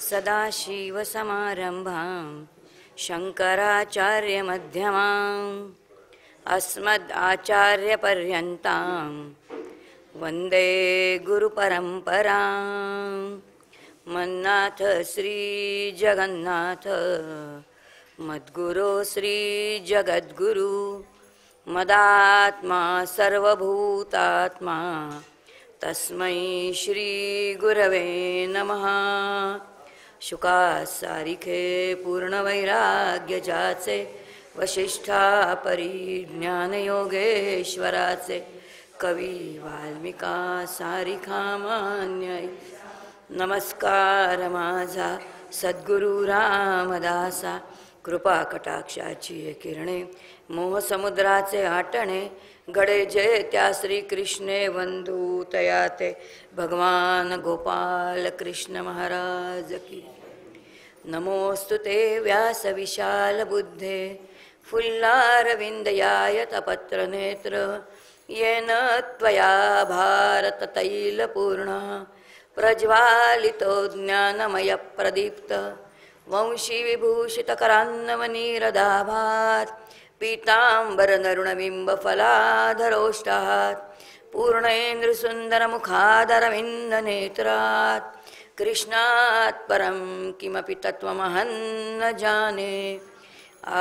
सदाशिवसमारम्भां शङ्कराचार्यमध्यमाम् अस्मदाचार्यपर्यन्तां वन्दे गुरुपरम्परां। मन्नाथ श्रीजगन्नाथ मद्गुरो श्रीजगद्गुरु मदात्मा सर्वभूतात्मा तस्मै श्रीगुरवे नमः। शुकासारिखे पूर्णवैराग्यजाचे वसिष्ठा परिज्ञानयोगेश्वराचे कवी वाल्मिका सारिखा मान्य नमस्कार माझा सद्गुरु रामदासा। कृपा कटाक्षाची किरणे मोहसमुद्राचे आटणे गडे जे त्या श्री कृष्णे वंदू तयाते भगवान गोपाल कृष्ण महाराज की। नमोस्तुते व्यास विशाल बुद्धे फुल्लारविंदयाय तपत्र नेत्र येन त्वया भारत तैलपूर्ण प्रज्वालितो ज्ञानमय प्रदीप्त वंशी विभूषित करान्नवनीरदाभात् पीतांबर नरुणबिंब फलाधरोष्टात् पूर्णेन्द्रसुन्दरमुखादरविन्द नेत्रात् कृष्णात् परं किमपि तत्त्वमहं न जाने।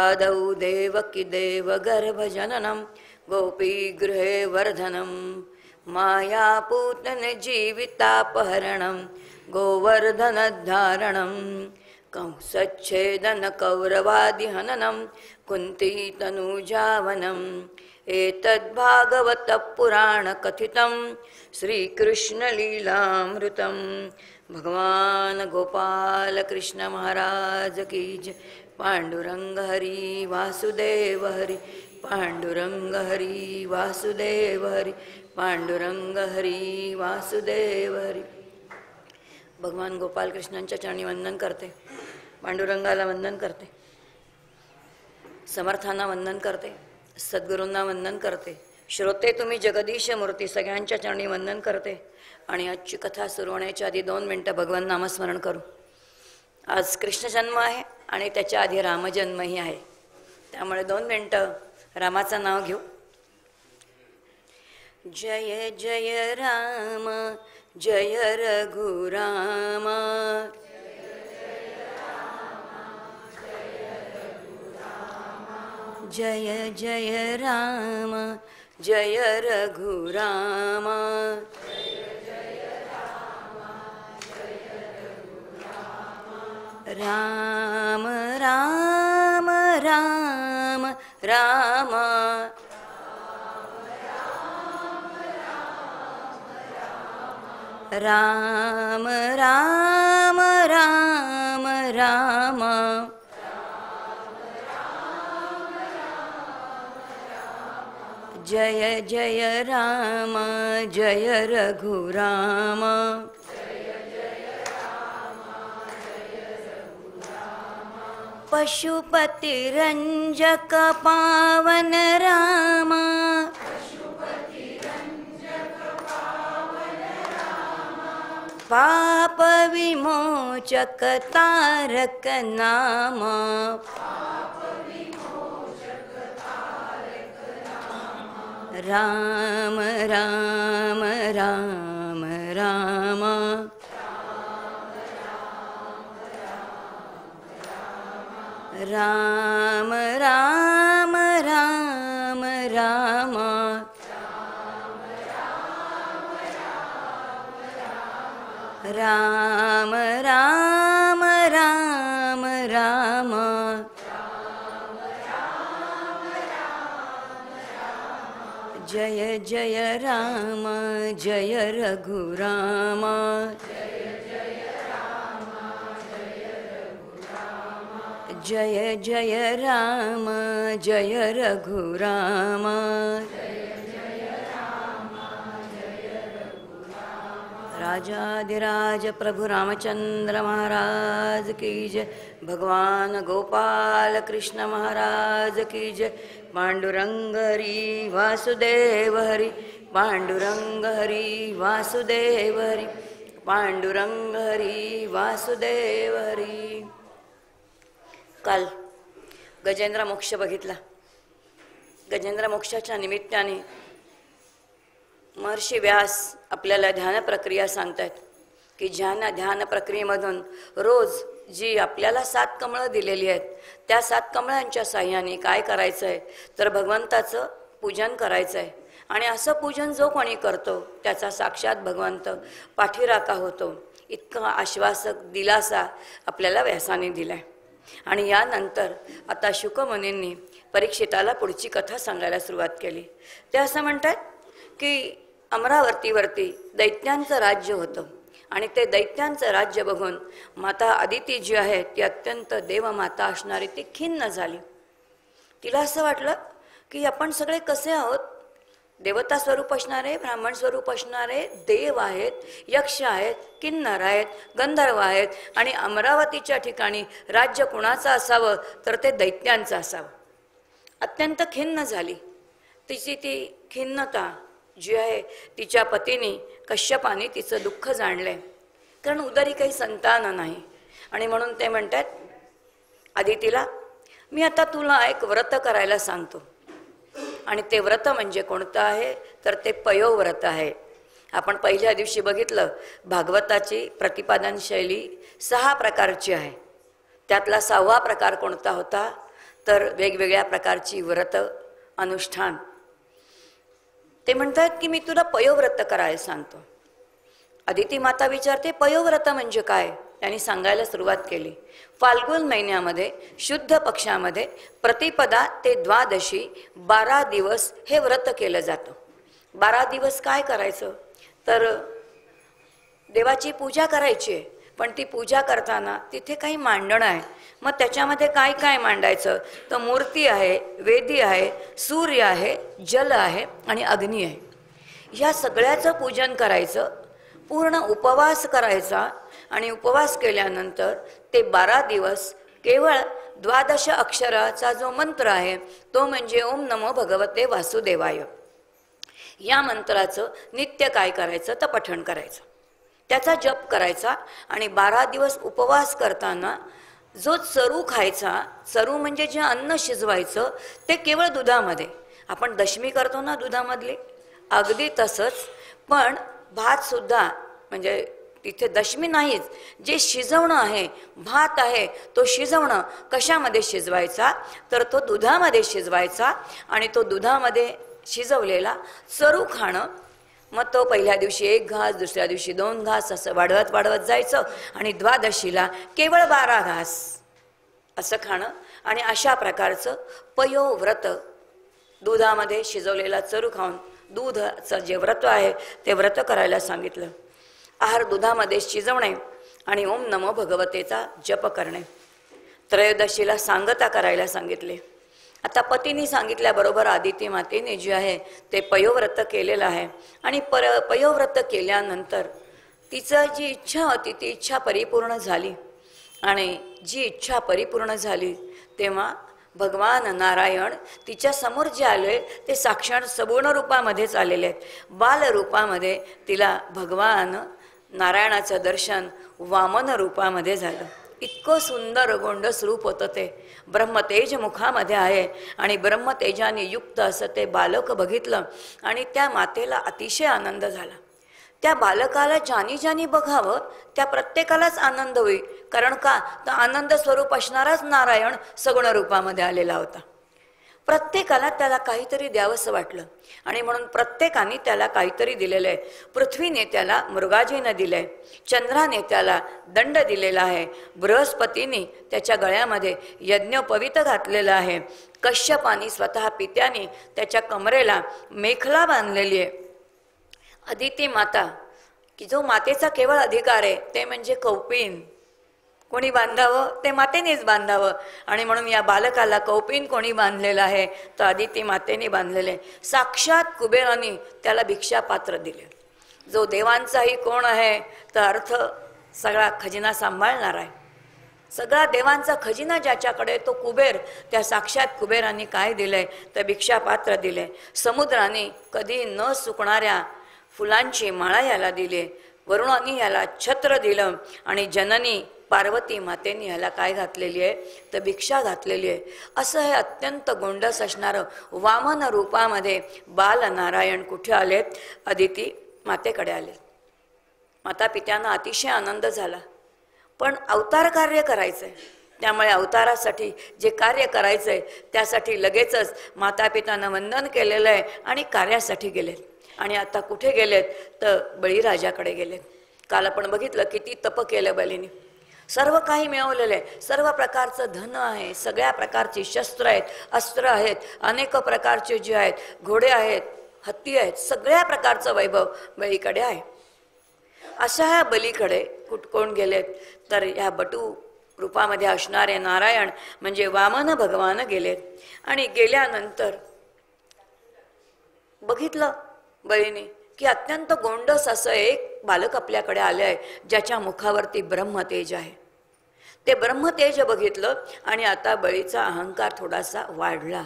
आदौ देवकी देवगर्भजननं गोपीगृहे वर्धनं मायापूतन जीवितापहरणं गोवर्धनधारणं कंसच्छेदन कौरवादिहननं कुन्तीतनूजावनम् एतद्भागवत पुराण कथितं श्रीकृष्णलीलामृतं। भगवान गोपाल कृष्ण महाराज की जय। पांडुरंग हरि वासुदेव हरि पांडुरंग हरि वासुदेव हरि पांडुरंग हरि वासुदेव हरि। भगवान गोपाल कृष्णांच्या चरणी वंदन करते, पांडुरंगाला वंदन करते, समर्थांना वंदन करते, सद्गुरूंना वंदन करते, श्रोते तुम्ही जगदीश मूर्ती सगळ्यांच्या चरणी वंदन करते। आणि आजची कथा सुरू होण्याच्या आधी 2 मिनटं भगवान नामस्मरण करू। आज कृष्ण जन्म आहे आणि त्याच्या आधी रामजन्मही आहे, त्यामुळे 2 मिनटं रामाचं नाव घेऊ। जय जय राम जय रघुराम जय जय राम जय रघुराम राम राम राम राम राम राम राम राम जय जय राम जय रघुराम पशुपति रंजक पावन राम पाप विमोचक तारक नाम राम राम राम राम राम राम राम राम राम राम राम राम जय जय राम जय रघुराम जय जय राम जय रघुराम राजाधिराज प्रभु रामचंद्र महाराज की जय। भगवान गोपाल कृष्ण महाराज की जय। पांडुरंग हरि वासुदेव हरि पांडुरंग हरि वासुदेव हरि पांडुरंग हरी वासुदेव हरी. काल गजेंद्र मोक्ष बघितला. गजेंद्र मोक्षाच्या निमित्ताने महर्षी व्यास आपल्याला ध्यान प्रक्रिया सांगतात की ध्यान प्रक्रियेमधून रोज जी आपल्याला 7 कमळं दिलेली आहेत त्या 7 कमळांच्या साह्याने काय करायचं आहे तर भगवंताचं पूजन करायचं आहे. आणि असं पूजन जो कोणी करतो त्याचा साक्षात भगवंत पाठीराखा होतो. इतका आश्वासक दिलासा आपल्याला व्यासाने दिलाय. आणि यानंतर आता शुकमुनींनी परीक्षिताला पुढची कथा सांगायला सुरुवात केली. ते असं म्हणतात की अमरावतीवरती दैत्यांचं राज्य होतं आणि ते दैत्यांचं राज्य बघून माता अदिती जी आहे ती अत्यंत देवमाता असणारी ती खिन्न झाली. तिला असं वाटलं की आपण सगळे कसे आहोत, देवता स्वरूप असणारे, ब्राह्मण स्वरूप असणारे देव आहेत, यक्ष आहेत, किन्नर आहेत, गंधर्व आहेत आणि अमरावतीच्या ठिकाणी राज्य कुणाचं असावं तर ते दैत्यांचं असावं. अत्यंत खिन्न झाली. तिची ती खिन्नता जी आहे तिच्या पतीने कश्यपाने तिचं दुःख जाणलंय, कारण उदरी काही संतान नाही. आणि म्हणून ते म्हणतात अदितीला, मी आता तुला एक व्रत करायला सांगतो. आणि ते व्रत म्हणजे कोणतं आहे तर ते पयोव्रत आहे. आपण पहिल्या दिवशी बघितलं भागवताची प्रतिपादन शैली 6 प्रकारची आहे. त्यातला 6वा प्रकार कोणता होता तर वेगवेगळ्या प्रकारची व्रत अनुष्ठान. ते म्हणतात की मी तुला पयोव्रत करायला सांगतो. अदिती माता विचारते पयोव्रत म्हणजे काय. त्यांनी सांगायला सुरुवात केली. फाल्गुन महिन्यामध्ये शुद्ध पक्षामध्ये प्रतिपदा ते द्वादशी 12 दिवस हे व्रत केलं जातं. 12 दिवस काय करायचं तर देवाची पूजा करायची आहे. पण ती पूजा करताना तिथे काही मांडणं आहे. मग त्याच्यामध्ये काय काय मांडायचं तर मूर्ती आहे, वेदी आहे, सूर्य आहे, जल आहे आणि अग्नी आहे. ह्या सगळ्याचं पूजन करायचं, पूर्ण उपवास करायचा. आणि उपवास केल्यानंतर ते 12 दिवस केवळ 12 अक्षराचा जो मंत्र आहे तो म्हणजे ओम नमो भगवते वासुदेवाय. या मंत्राचं नित्य काय करायचं तर पठण करायचं, त्याचा जप करायचा. आणि 12 दिवस उपवास करताना जो चरू खायचा, चरू म्हणजे जे अन्न शिजवायचं ते केवळ दुधामध्ये. आपण दशमी करतो ना दुधामधली, अगदी तसंच. पण भात सुद्धा म्हणजे तिथे दशमी नाहीच, जे शिजवणं आहे भात आहे तो शिजवणं कशामध्ये शिजवायचा तर तो दुधामध्ये शिजवायचा. आणि तो दुधामध्ये शिजवलेला चरू खाणं. मग तो पहिल्या दिवशी 1 घास, दुसऱ्या दिवशी 2 घास असं वाढवत वाढवत जायचं. आणि द्वादशीला केवळ 12 घास असं खाणं. आणि अशा प्रकारचं पयोव्रत, दुधामध्ये शिजवलेला चरू खाऊन दूधचं जे व्रत आहे ते व्रत करायला सांगितलं. आहार दुधामध्ये शिजवणे आणि ओम नमो भगवतेचा जप करणे. त्रयोदशीला सांगता करायला सांगितले. आता पतीने सांगितल्याबरोबर आदिती मातेने जे आहे ते पयोव्रत केलेलं आहे. आणि पयोव्रत केल्यानंतर तिचं जी इच्छा होती ती इच्छा परिपूर्ण झाली. आणि जी इच्छा परिपूर्ण झाली तेव्हा भगवान नारायण तिच्या समोर जे आले ते साक्षात सगुण रूपामध्येच आलेले आहेत. बाल रूपामध्ये तिला भगवान नारायणाचं दर्शन वामन रूपामध्ये झालं. इतकं सुंदर गोंडस रूप होतं ते. ब्रह्मतेज मुखामध्ये आहे आणि ब्रह्मतेजाने युक्त असं ते बालक बघितलं आणि त्या मातेला अतिशय आनंद झाला. त्या बालकाला ज्यानी ज्यानी बघावं त्या प्रत्येकालाच आनंद होईल. कारण का तर आनंद स्वरूप असणाराच नारायण सगुण रूपामध्ये आलेला होता. प्रत्येकाला त्याला काहीतरी द्यावंसं वाटलं आणि म्हणून प्रत्येकाने त्याला काहीतरी दिलेलं आहे. पृथ्वीने त्याला मृगाजीनं दिलंय, चंद्राने त्याला दंड दिलेला आहे, बृहस्पतीने त्याच्या गळ्यामध्ये यज्ञोपवीत घातलेलं आहे, कश्यपानी स्वतः पित्याने त्याच्या कमरेला मेखला बांधलेली आहे. अदिती माता की जो मातेचा केवळ अधिकार आहे ते म्हणजे कौपीन. कोणी बांधावं ते मातेनेच बांधावं. आणि म्हणून या बालकाला कौपीन कोणी बांधलेलं आहे तर अदिती मातेने बांधलेले. साक्षात कुबेराने त्याला भिक्षापात्र दिले. जो देवांचाही कोण आहे तर अर्थ सगळा खजिना सांभाळणार आहे. सगळा देवांचा खजिना ज्याच्याकडे तो कुबेर. त्या साक्षात कुबेराने काय दिलंय तर भिक्षापात्र दिले. समुद्राने कधी न सुकणाऱ्या फुलांची माळा याला दिले. वरुणाने ह्याला छत्र दिलं आणि जननी पार्वती मातेने ह्याला काय घातलेली आहे तर भिक्षा घातलेली आहे. असं हे अत्यंत गोंडस असणारं वामन रूपामध्ये बालनारायण कुठे आलेत? अदिती मातेकडे आलेत. माता पित्यांना अतिशय आनंद झाला, पण अवतार कार्य करायचंय, त्यामुळे अवतारासाठी जे कार्य करायचंय त्यासाठी लगेचच माता पित्यांना वंदन केलेलं आहे आणि कार्यासाठी गेलेत. आणि आता कुठे गेलेत तर बळीराजाकडे गेलेत. काल आपण बघितलं किती तप केलं बलीने, सर्व काही मिळवलेलं आहे, सर्व प्रकारचं धन आहे, सगळ्या प्रकारची शस्त्र आहेत, अस्त्र आहेत, अनेक प्रकारचे जे आहेत घोडे आहेत, हत्ती आहेत, सगळ्या प्रकारचं वैभव बळीकडे आहे. अशा ह्या बलीकडे कोण गेलेत तर ह्या बटू रूपामध्ये असणारे नारायण म्हणजे वामन भगवान गेलेत. आणि गेल्यानंतर बघितलं बळीने की अत्यंत गोंडस असं एक बालक आपल्याकडे आले आहे, ज्याच्या मुखावरती ब्रह्मतेज आहे. ते ब्रह्मतेज बघितलं आणि आता बळीचा अहंकार थोडासा वाढला.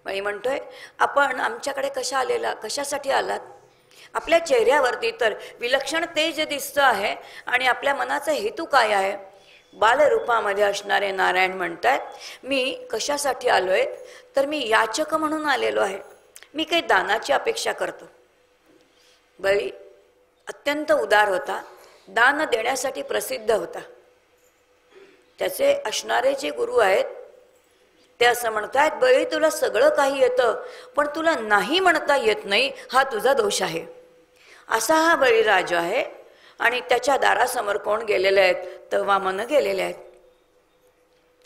बळी म्हणतोय, आपण आमच्याकडे कशासाठी आलात? आपल्या चेहऱ्यावरती तर विलक्षण तेज दिसतं आहे आणि आपल्या मनाचा हेतू काय आहे? बालरूपामध्ये असणारे नारायण म्हणतात, मी कशासाठी आलोय तर मी याचक म्हणून आलेलो आहे, मी काही दानाची अपेक्षा करतो. बळी अत्यंत उदार होता, दान देण्यासाठी प्रसिद्ध होता. त्याचे असणारे जे गुरु आहेत ते असं म्हणतात, बळी तुला सगळं काही येतं पण तुला नाही म्हणता येत नाही, हा तुझा दोष आहे. असा हा बळीराज आहे. आणि त्याच्या दारासमोर कोण गेलेले आहेत तर वामन गेलेले आहेत.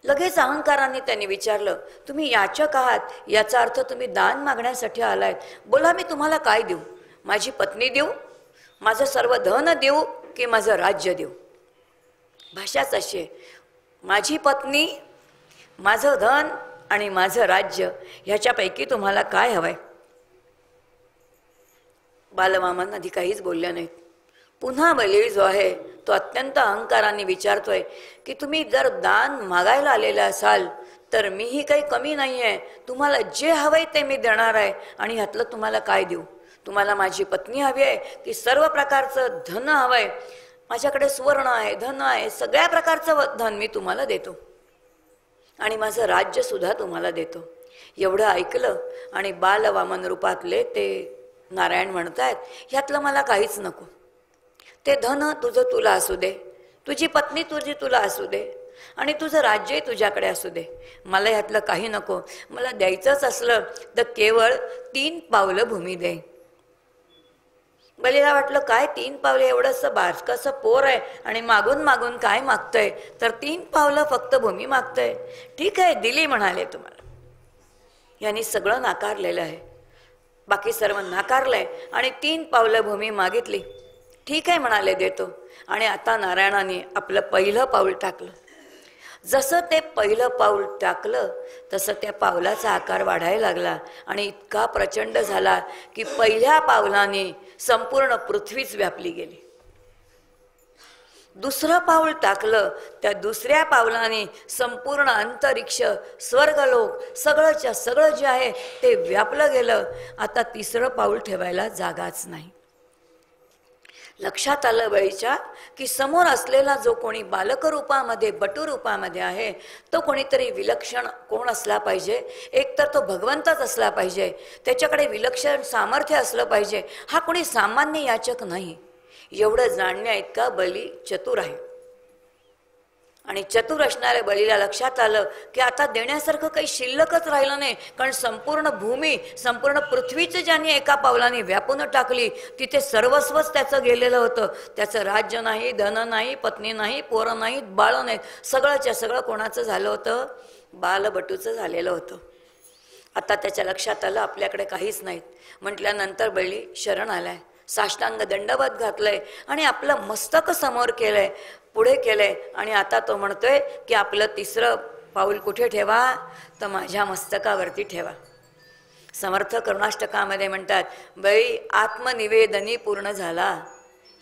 लगेच अहंकाराने त्यांनी विचारलं, तुम्ही याचक आहात, याचा अर्थ तुम्ही दान मागण्यासाठी आलायत. बोला, मी तुम्हाला काय देऊ? माझी पत्नी देऊ, माझं सर्व धन देऊ की माझं राज्य देऊ? भाषाच अशी आहे, माझी पत्नी, माझं धन आणि माझं राज्य, ह्याच्यापैकी तुम्हाला काय हवंय? बालवामन आधी काहीच बोलल्या नाहीत. पुन्हा बली जो आहे तो अत्यंत अहंकाराने विचारतोय की तुम्ही जर दान मागायला आलेला असाल तर मीही काही कमी नाही आहे, तुम्हाला जे हवंय ते मी देणार आहे. आणि ह्यातलं तुम्हाला काय देऊ? तुम्हाला माझी पत्नी हवी आहे की सर्व प्रकारचं धन हवंय? माझ्याकडे सुवर्ण आहे, धन आहे, सगळ्या प्रकारचं धन मी तुम्हाला देतो आणि माझं राज्य सुद्धा तुम्हाला देतो. एवढं ऐकलं आणि बालवामन रूपातले ते नारायण म्हणतायत, ह्यातलं मला काहीच नको. ते धन तुझं तुला असू दे, तुझी पत्नी तुला असू दे आणि तुझं राज्यही तुझ्याकडे असू दे, मला ह्यातलं काही नको. मला द्यायचंच असलं तर केवळ 3 पावलं भूमी दे. बलीला वाटलं, काय 3 पावलं? एवढंसं बारकसं पोर आहे आणि मागून मागून काय मागतंय तर 3 पावलं फक्त भूमी मागतंय. ठीक आहे, दिली म्हणाले तुम्हाला. यांनी सगळं नाकारलेलं आहे, बाकी सर्व नाकारलंय आणि 3 पावलं भूमी मागितली. ठीक आहे म्हणाले, देतो. आणि आता नारायणाने आपलं पहिलं पाऊल टाकलं. जसं ते पहिलं पाऊल टाकलं तसं त्या पावलाचा आकार वाढायला लागला आणि इतका प्रचंड झाला की पहिल्या पावलाने संपूर्ण पृथ्वीच व्यापली गेली. दुसरं पाऊल टाकलं, त्या दुसऱ्या पावलाने संपूर्ण अंतरिक्ष, स्वर्गलोक, सगळंच्या सगळं जे आहे ते व्यापलं गेलं. आता तिसरं पाऊल ठेवायला जागाच नाही. लक्षात आलं बळीच्या की समोर असलेला जो कोणी बालक रूपामध्ये, बटू रूपामध्ये आहे तो कोणीतरी विलक्षण कोण असला पाहिजे. एक तर तो भगवंतच असला पाहिजे, त्याच्याकडे विलक्षण सामर्थ्य असलं पाहिजे. हा कोणी सामान्य याचक नाही. एवढं जाणण्या इतका बली चतुर आहे. आणि चतुर असणाऱ्या बळीला लक्षात आलं की आता देण्यासारखं काही शिल्लकच राहिलं नाही, कारण संपूर्ण भूमी, संपूर्ण पृथ्वीचं ज्याने एका पावलाने व्यापून टाकली, तिथे सर्वस्वच त्याचं गेलेलं होतं. त्याचं राज्य नाही, धन नाही, पत्नी नाही, पोरं नाहीत, बाळं नाहीत, सगळंच्या सगळं कोणाचं झालं होतं? बालबटूचं झालेलं होतं. आता त्याच्या लक्षात आलं आपल्याकडे काहीच नाहीत. म्हटल्यानंतर बळी शरण आलाय, साष्टांग दंडवत घातलंय आणि आपलं मस्तक समोर केलंय, पुढे केलंय. आणि आता तो म्हणतोय की आपलं तिसरं पाऊल कुठे ठेवा तर माझ्या मस्तकावरती ठेवा. समर्थ करुणाष्टकामध्ये म्हणतात, बळी आत्मनिवेदनी पूर्ण झाला.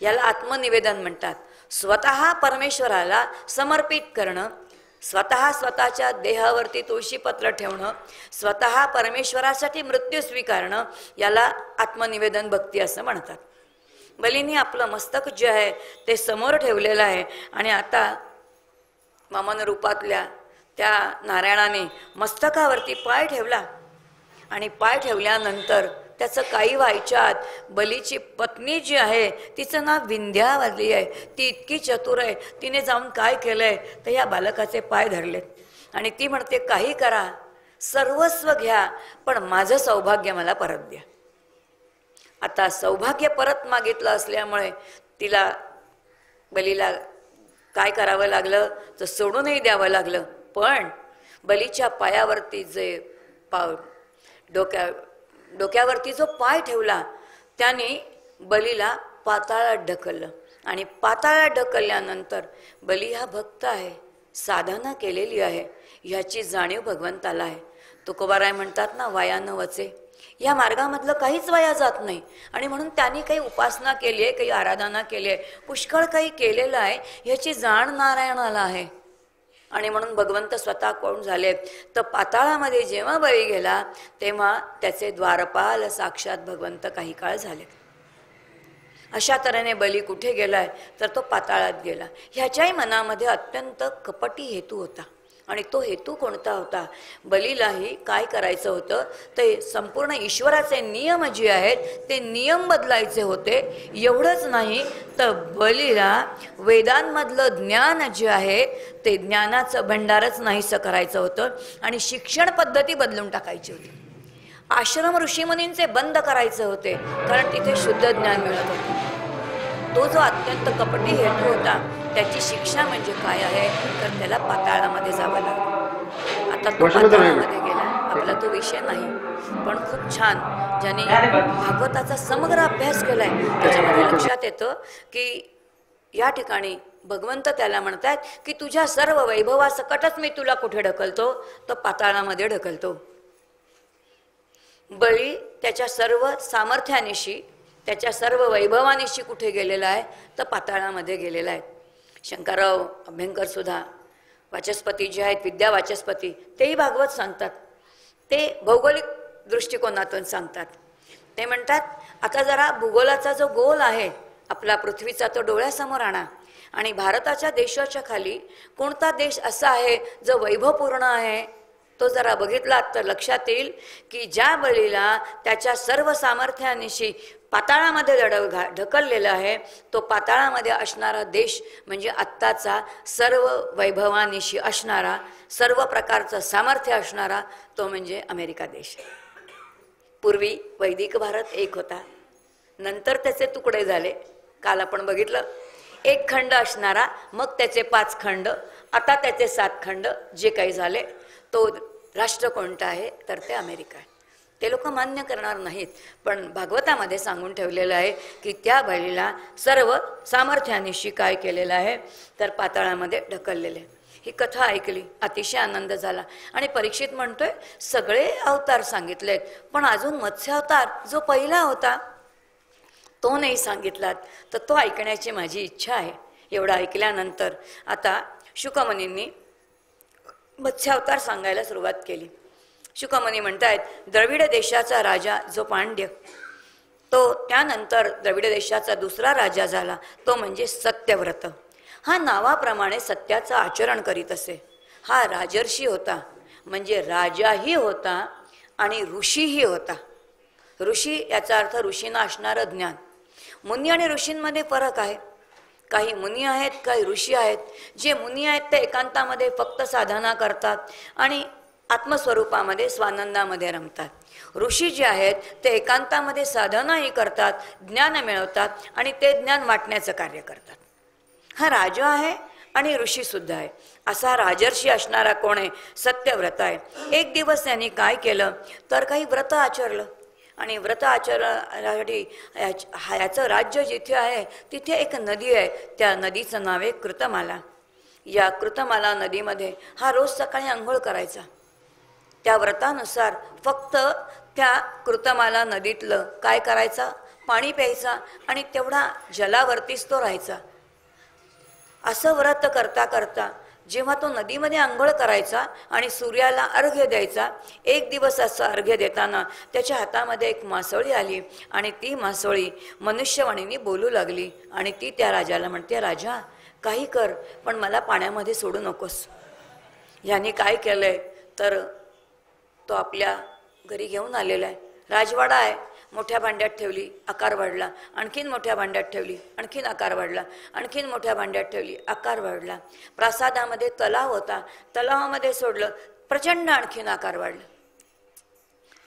याला आत्मनिवेदन म्हणतात. स्वतः परमेश्वराला समर्पित करणं, स्वतःच्या देहावरती तुळशीपत्र ठेवणं, स्वतः परमेश्वरासाठी मृत्यू स्वीकारणं, याला आत्मनिवेदन भक्ती असं म्हणतात. बलीने आपलं मस्तक जे आहे ते समोर ठेवलेलं आहे आणि आता वामन रूपातल्या त्या नारायणाने मस्तकावरती पाय ठेवला आणि पाय ठेवल्यानंतर त्याचं काही व्हायच्या आत बलीची पत्नी जी आहे तिचं नाव विंध्यावली आहे. ती इतकी चतुर आहे. तिने जाऊन काय केलंय तर या बालकाचे पाय धरलेत आणि ती म्हणते काही करा, सर्वस्व घ्या, पण माझं सौभाग्य मला परत द्या. आता सौभाग्य परत मागितलं असल्यामुळे तिला बलीला काय करावं लागलं तर सोडूनही द्यावं लागलं. पण बलीच्या पायावरती जे डोक्यावरती जो पाय ठेवला त्याने बलीला पाताळात ढकललं आणि पाताळात ढकलल्यानंतर बली हा भक्त आहे, साधना केलेली आहे, ह्याची जाणीव भगवंताला आहे. तुकोबाराय म्हणतात ना, वाया न वचे, या मार्गामधलं काहीच वाया जात नाही. आणि म्हणून त्यांनी काही उपासना केली आहे, काही आराधना केली आहे, पुष्कळ काही केलेलं आहे, ह्याची जाण नारायणाला आहे. आणि म्हणून भगवंत स्वतः कोण झाले तर पाताळामध्ये जेव्हा बळी गेला तेव्हा त्याचे द्वारपाल साक्षात भगवंत काही काळ झाले. अशा तऱ्हेने बली कुठे गेलाय तर तो पाताळात गेला. ह्याच्याही मनामध्ये अत्यंत कपटी हेतू होता. आणि तो हेतू कोणता होता? बलीलाही काय करायचं होतं ते संपूर्ण ईश्वराचे नियम जे आहेत ते नियम बदलायचे होते. एवढंच नाही तर बलीला वेदांमधलं ज्ञान जे आहे ते ज्ञानाचं भंडारच नाहीसं करायचं होतं आणि शिक्षण पद्धती बदलून टाकायची होती. आश्रम ऋषीमुनींचे बंद करायचे होते कारण तिथे शुद्ध ज्ञान मिळत होते. तो जो अत्यंत कपटी हेतू होता त्याची शिक्षा म्हणजे काय आहे तर त्याला पाताळामध्ये जावं लागलं. आता तो पाताळामध्ये गेला, आपला तो विषय नाही, पण खूप छान ज्याने भागवताचा समग्र अभ्यास केलाय त्याच्यामध्ये लक्षात येतं की या ठिकाणी भगवंत त्याला म्हणतात की तुझ्या सर्व वैभवासकटच मी तुला कुठे ढकलतो तर पाताळामध्ये ढकलतो. बळी त्याच्या सर्व सामर्थ्यानिशी त्याच्या सर्व वैभवानिशी कुठे गेलेला आहे तर पाताळामध्ये गेलेला आहे. शंकरराव अभ्यंकर सुद्धा वाचस्पती जे आहेत, विद्या वाचस्पती, तेही भागवत सांगतात. ते भौगोलिक दृष्टिकोनातून सांगतात. ते म्हणतात आता जरा भूगोलाचा जो गोल आहे आपला पृथ्वीचा तो डोळ्यासमोर आणा आणि भारताच्या देशाच्या खाली कोणता देश असा आहे जो वैभवपूर्ण आहे तो जरा बघितला तर लक्षात येईल की ज्या बळीला त्याच्या सर्व सामर्थ्यानिशी पाताळामध्ये ढकललेला आहे तो पाताळामध्ये असणारा देश म्हणजे आत्ताचा सर्व वैभवानिशी असणारा, सर्व प्रकारचं सामर्थ्य असणारा तो म्हणजे अमेरिका देश. पूर्वी वैदिक भारत एक होता, नंतर त्याचे तुकडे झाले. काल आपण बघितलं एक खंड असणारा, मग त्याचे 5 खंड, आता त्याचे 7 खंड जे काही झाले. तो राष्ट्र कोणतं आहे तर ते अमेरिका आहे. ते लोक मान्य करणार नाहीत, पण भागवतामध्ये सांगून ठेवलेलं आहे की त्या बळीला सर्व सामर्थ्यानिशी काय केलेलं आहे तर पाताळामध्ये ढकललेले. ही कथा ऐकली, अतिशय आनंद झाला. आणि परीक्षित म्हणतोय सगळे अवतार सांगितलेत पण अजून मत्स्य अवतार जो पहिला होता तो नाही सांगितलात, तर तो ऐकण्याची माझी इच्छा आहे. एवढं ऐकल्यानंतर आता शुकमुनींनी मत्स्य अवतार सांगायला सुरुवात केली. शुकमुनी म्हणतायत द्रविड देशाचा राजा जो पांड्य, तो त्यानंतर द्रविड देशाचा दुसरा राजा झाला तो म्हणजे सत्यव्रत. हा नावाप्रमाणे सत्याचं आचरण करीत असे. हा राजर्षी होता, म्हणजे राजाही होता आणि ऋषीही होता. ऋषी याचा अर्थ ऋषींना असणारं ज्ञान. मुनी आणि ऋषींमध्ये फरक आहे. काही मुनी आहेत, काही ऋषी आहेत. जे मुनी आहेत ते एकांतामध्ये फक्त साधना करतात आणि आत्मस्वरूपामध्ये स्वानंदामध्ये रमतात. ऋषी जे आहेत ते एकांतामध्ये साधनाही करतात, ज्ञान मिळवतात आणि ते ज्ञान वाटण्याचं कार्य करतात. हा राजा आहे आणि ऋषी सुद्धा आहे. असा राजर्षी असणारा कोण आहे? सत्यव्रत आहे. एक दिवस त्यांनी काय केलं तर काही व्रत आचरलं आणि व्रत आचरणासाठी ह्याचं राज्य जिथे आहे तिथे एक नदी आहे. त्या नदीचं नाव आहे कृतमाला. या कृतमाला नदीमध्ये हा रोज सकाळी आंघोळ करायचा. त्या व्रतानुसार फक्त त्या कृतमाला नदीतलं काय करायचा, पाणी प्यायचा आणि तेवढा जलावरतीच तो राहायचा. असं व्रत करता करता जेव्हा तो नदीमध्ये आंघोळ करायचा आणि सूर्याला अर्घ्य द्यायचा, एक दिवस असं अर्घ्य देताना त्याच्या हातामध्ये एक मासोळी आली आणि ती मासोळी मनुष्यवाणीने बोलू लागली आणि ती त्या राजाला म्हणते, राजा काही कर पण मला पाण्यामध्ये सोडू नकोस. ह्याने काय केलंय तर तो आपल्या घरी घेऊन आलेला आहे. राजवाडा आहे, मोठ्या भांड्यात ठेवली, आकार वाढला, आणखीन मोठ्या भांड्यात ठेवली, आणखीन आकार वाढला, आणखीन मोठ्या भांड्यात ठेवली, आकार वाढला. प्रासादामध्ये तलाव होता, तलावामध्ये सोडलं, प्रचंड आणखीन आकार वाढला.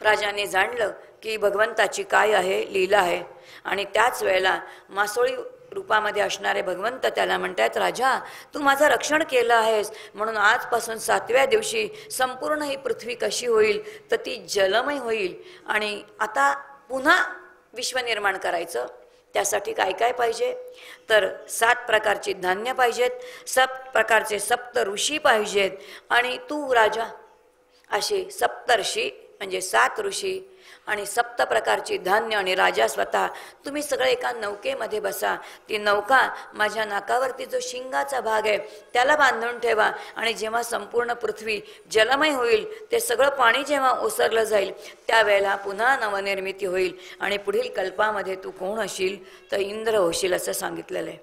राजाने जाणलं की भगवंताची काय आहे लीला आहे. आणि त्याच वेळेला मासोळी रूपामध्ये असणारे भगवंत त्याला म्हणतात, राजा तू माझं रक्षण केलं आहेस म्हणून आजपासून 7व्या दिवशी संपूर्ण ही पृथ्वी कशी होईल तर ती जलमय होईल. आणि आता पुन्हा विश्व निर्माण करायचं, त्यासाठी काय काय पाहिजे तर 7 प्रकारची धान्य पाहिजेत, 7 प्रकारचे सप्त ऋषी पाहिजेत आणि तू राजा असे सप्तर्षी म्हणजे 7 ऋषी आणि 7 प्रकारची धान्य आणि राजा स्वतः तुम्ही सगळे एका नौकेमध्ये बसा. ती नौका माझ्या नाकावरती जो शिंगाचा भाग आहे त्याला बांधून ठेवा आणि जेव्हा संपूर्ण पृथ्वी जलमय होईल, ते सगळं पाणी जेव्हा ओसरलं जाईल त्यावेळेला पुन्हा नवनिर्मिती होईल आणि पुढील कल्पामध्ये तू कोण होशील तर इंद्र होशील असं सांगितलेलं आहे.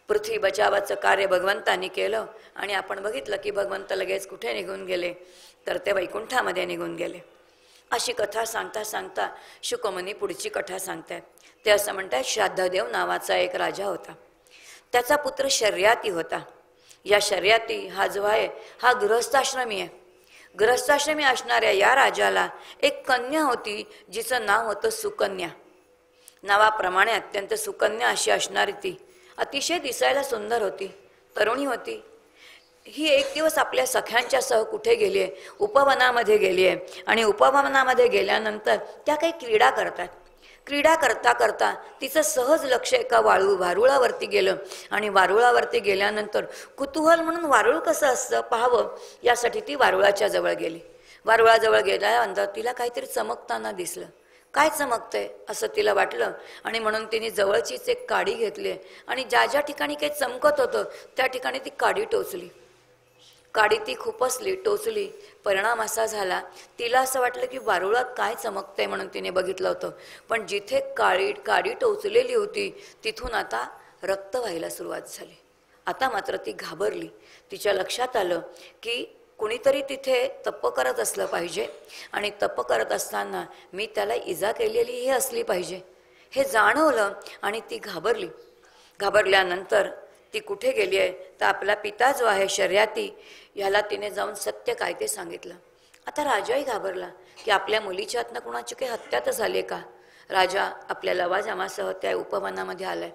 पृथ्वी बचावाचं कार्य भगवंतांनी केलं आणि आपण बघितलं की भगवंत लगेच कुठे निघून गेले तर ते वैकुंठामध्ये निघून गेले. अशी कथा सांगता सांगता शुकमुनी पुढची कथा सांगतात. ते असं म्हणतात, श्राद्धदेव नावाचा एक राजा होता, त्याचा पुत्र शर्याती होता. या शर्याती हा जो आहे हा गृहस्थाश्रमी आहे. गृहस्थाश्रमी असणाऱ्या या राजाला एक कन्या होती जिचं नाव होतं सुकन्या. नावाप्रमाणे अत्यंत सुकन्या अशी असणारी ती अतिशय दिसायला सुंदर होती, तरुणी होती. ही एक दिवस आपल्या सख्यांच्या सह कुठे गेली आहे, उपवनामध्ये गेली आहे आणि उपवनामध्ये गेल्यानंतर त्या काही क्रीडा करतात. क्रीडा करता करता तिचं सहज लक्ष एका वारुळावरती गेलं आणि वारुळावरती गेल्यानंतर कुतूहल म्हणून वारुळ कसं असतं पाहावं यासाठी ती वारुळाच्या जवळ गेली. वारुळाजवळ गेल्यानंतर तिला काहीतरी चमकताना दिसलं. काय चमकतंय असं तिला वाटलं आणि म्हणून तिने जवळचीच एक काडी घेतली आणि ज्या ज्या ठिकाणी काही चमकत होतं त्या ठिकाणी ती काडी टोचली. काडी ती खुपसली, टोचली. परिणाम असा झाला, तिला असं वाटलं की वारुळात काय चमकतंय म्हणून तिने बघितलं होतं, पण जिथे काडी टोचलेली होती तिथून आता रक्त व्हायला सुरुवात झाली. आता मात्र ती घाबरली. तिच्या लक्षात आलं की कुणीतरी तिथे तप करत असलं पाहिजे आणि तप करत असताना मी त्याला इजा केलेली ही असली पाहिजे हे जाणवलं आणि ती घाबरली. घाबरल्यानंतर ती कुठे गेली आहे तर आपला पिता जो आहे शर्याती ह्याला तिने जाऊन सत्य काय ते सांगितलं. आता राजाही घाबरला की आपल्या मुलीच्या हातनं कुणाची काही हत्या तर झाली का. राजा आपल्या लवाजमासह त्या उपवनामध्ये आलाय.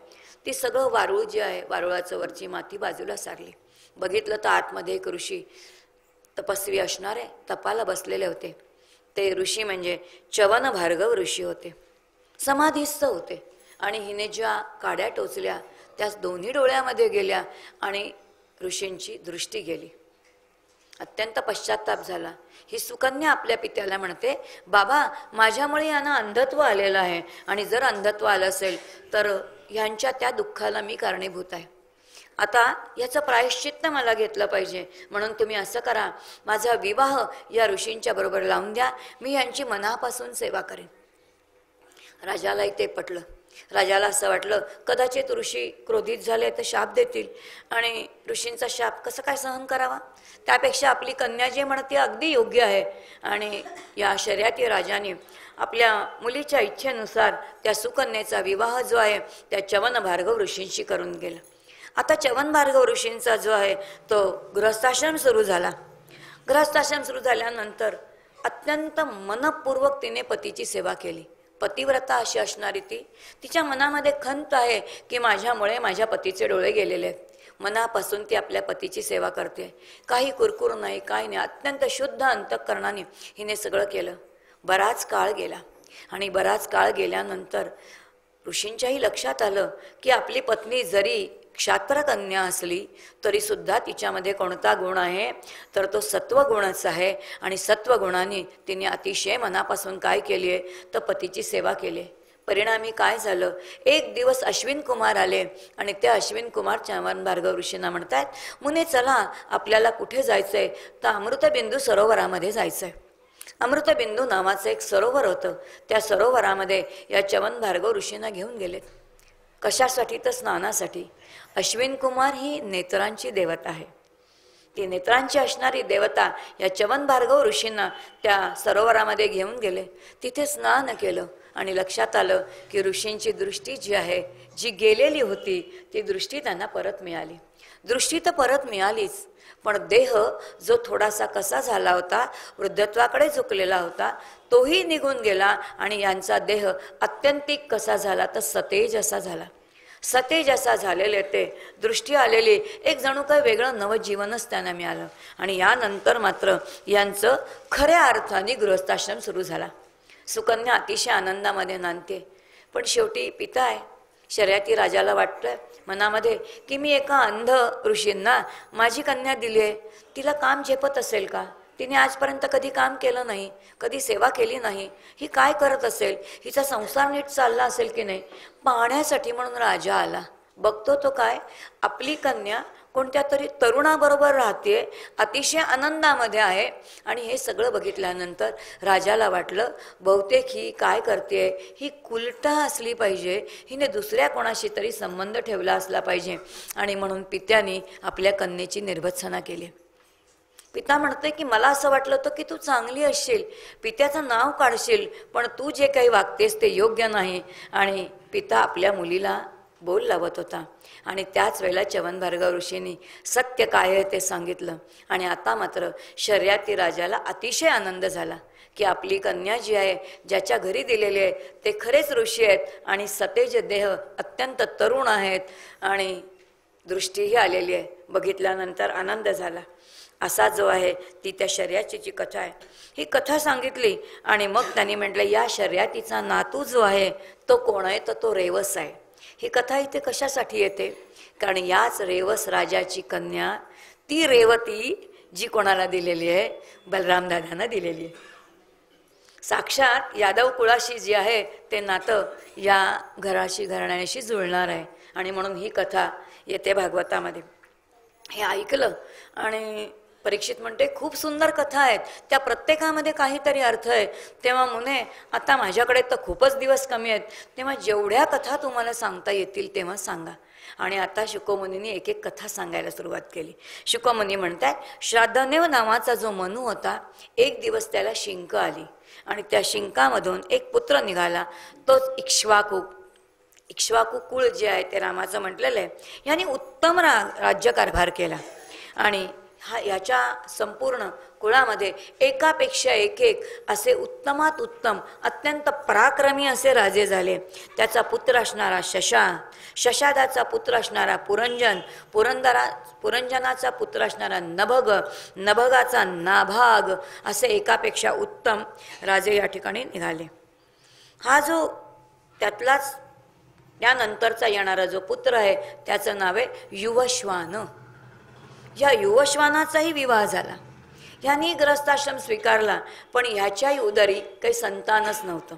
ती सगळं वारुळ जे आहे वारुळाचं वरची माती बाजूला सारली. बघितलं तर आतमध्ये एक ऋषी तपस्वी असणारे तपाला बसलेले होते. ते ऋषी म्हणजे च्यवन भार्गव ऋषी होते, समाधीस्थ होते. आणि हिने ज्या काड्या टोचल्या त्या दोन्ही डोळ्यामध्ये गेल्या आणि ऋषींची दृष्टी गेली. अत्यंत पश्चाताप झाला. ही सुकन्या आपल्या पित्याला म्हणते, बाबा माझ्यामुळे यांना अंधत्व आलेलं आहे आणि जर अंधत्व आलं असेल तर ह्यांच्या त्या दुःखाला मी कारणीभूत आहे. आता याचं प्रायश्चित्त मला घेतलं पाहिजे, म्हणून तुम्ही असं करा, माझा विवाह या ऋषींच्या बरोबर लावून द्या, मी यांची मनापासून सेवा करेन. राजालाही ते पटलं. राजाला असं वाटलं कदाचित ऋषी क्रोधित झाले तर शाप देतील आणि ऋषींचा शाप कसं काय सहन करावा, त्यापेक्षा आपली कन्या जे म्हणते अगदी योग्य आहे. आणि या शर्याती राजाने आपल्या मुलीच्या इच्छेनुसार त्या सुकन्येचा विवाह जो आहे त्या च्यवन भार्गव ऋषींशी करून गेला. आता च्यवन भार्गव ऋषींचा जो आहे तो गृहस्थाश्रम सुरू झाला. गृहस्थाश्रम सुरू झाल्यानंतर अत्यंत मनपूर्वक तिने पतीची सेवा केली. पतिव्रता अशी असणारी ती, तिच्या मनामध्ये खंत आहे की माझ्यामुळे माझ्या पतीचे डोळे गेलेले आहेत. मनापासून ती आपल्या पतीची सेवा करते. काही कुरकुर नाही, काही नाही, अत्यंत शुद्ध अंतःकरणाने हिने सगळं केलं. बराच काळ गेला आणि बराच काळ गेल्यानंतर ऋषींच्याही लक्षात आलं की आपली पत्नी जरी क्षात्रकन्या असली तरी सुद्धा तिच्यामध्ये कोणता गुण आहे तर तो सत्वगुणच आहे. आणि सत्वगुणाने तिने अतिशय मनापासून काय केली आहे तर पतीची सेवा केली. परिणामी काय झालं, एक दिवस अश्विन कुमार आले आणि त्या अश्विन कुमार च्यवन भार्गव ऋषींना म्हणतात, मुने चला आपल्याला कुठे जायचंय, तर अमृतबिंदू सरोवरामध्ये जायचंय. अमृतबिंदू नावाचं एक सरोवर होतं. त्या सरोवरामध्ये या च्यवन भार्गव ऋषींना घेऊन गेलेत. कशासाठी, तर स्नानासाठी. अश्विन कुमार ही नेत्रांची देवता आहे. ती नेत्रांची असणारी देवता या च्यवन भार्गव ऋषींना त्या सरोवरामध्ये घेऊन गेले. तिथे स्नान केलं आणि लक्षात आलं की ऋषींची दृष्टी जी आहे, जी गेलेली होती, ती दृष्टी त्यांना परत मिळाली. दृष्टी तर परत मिळालीच, पण देह जो थोडासा कसा झाला होता, वृद्धत्वाकडे झुकलेला होता, तोही निघून गेला आणि यांचा देह अत्यंतिक कसा झाला, तर सतेज असा झाला. सतेज असा झालेले ते दृष्टी आलेली एक जणू काही वेगळं नवजीवनच त्यांना मिळालं. आणि यानंतर मात्र यांचं खऱ्या अर्थाने गृहस्थाश्रम सुरू झाला. सुकन्या अतिशय आनंदामध्ये नांदते. पण शेवटी पिता आहे, शर्यती राजाला वाटलं मनामध्ये की मी एका अंध ऋषींना माझी कन्या दिली आहे, तिला काम झेपत असेल का, तिने आजपर्यंत कधी काम केलं नाही, कधी सेवा केली नाही, ही काय करत असेल, हिचा संसार नीट चालला असेल की नाही, पाहण्यासाठी म्हणून राजा आला. बघतो तो काय, आपली कन्या कोणत्या तरी तरुणाबरोबर राहते, अतिशय आनंदामध्ये आहे. आणि हे सगळं बघितल्यानंतर राजाला वाटलं बहुतेक ही काय करते, ही कुलटा असली पाहिजे, हिने दुसऱ्या कोणाशी तरी संबंध ठेवला असला पाहिजे. आणि म्हणून पित्याने आपल्या कन्येची निर्भत्सना केली. पिता म्हणतोय की मला असं वाटलं होतं की तू चांगली असशील, पित्याचं नाव काढशील, पण तू जे काही वागतेस ते योग्य नाही. आणि पिता आपल्या मुलीला बोल लावत होता. आणि त्याच वेळेला च्यवन भार्गव ऋषींनी सत्य काय आहे ते सांगितलं. आणि आता मात्र शर्यती राजाला अतिशय आनंद झाला की आपली कन्या जी आहे, ज्याच्या घरी दिलेली आहे, ते खरेच ऋषी आहेत आणि सतेज देह, अत्यंत तरुण आहेत आणि दृष्टीही आलेली आहे. बघितल्यानंतर आनंद झाला. असा जो आहे ती त्या शर्यतीची कथा आहे. ही कथा सांगितली आणि मग त्यांनी म्हटलं या शर्यतीचा नातू जो आहे तो कोण आहे, तर तो रेवस आहे. ही कथा इथे कशासाठी येते, कारण याच रेवस राजाची कन्या, ती रेवती जी कोणाला दिलेली आहे, बलराम दादांना दिलेली आहे. साक्षात यादव कुळाशी जी आहे ते नातं या घराण्याशी जुळणार आहे. आणि म्हणून ही कथा येते भागवतामध्ये. हे ऐकलं आणि परीक्षित म्हणते खूप सुंदर कथा आहेत, त्या प्रत्येकामध्ये काहीतरी अर्थ आहे. तेव्हा मुने आता माझ्याकडे तर खूपच दिवस कमी आहेत, तेव्हा जेवढ्या कथा तुम्हाला सांगता येतील तेव्हा सांगा. आणि आता शुकोमुनींनी एक एक कथा सांगायला सुरुवात केली. शुकोमुनी म्हणतात श्राद्धनेव नावाचा जो मनू होता, एक दिवस त्याला शिंक आली आणि त्या शिंकामधून एक पुत्र निघाला, तोच इक्ष्वाकू. इक्ष्वाकू कुळ जे आहे ते रामाचं म्हटलेलं आहे. यांनी उत्तम राज्यकारभार केला आणि याच्या संपूर्ण कुळामध्ये एकापेक्षा एक असे उत्तमात उत्तम, अत्यंत पराक्रमी असे राजे झाले. त्याचा पुत्र असणारा शशा, शशादाचा पुत्र असणारा पुरंजन, पुरंजनाचा पुत्र असणारा नभग, नभगाचा नाभाग, असे एकापेक्षा उत्तम राजे या ठिकाणी निघाले. हा जो त्यातलाच त्यानंतरचा येणारा जो पुत्र आहे त्याचं नाव आहे युवश्वान. या युवश्वानाचाही विवाह झाला. ह्यानी ग्रस्ताश्रम स्वीकारला, पण ह्याच्याही उदरी काही संतानच नव्हतं.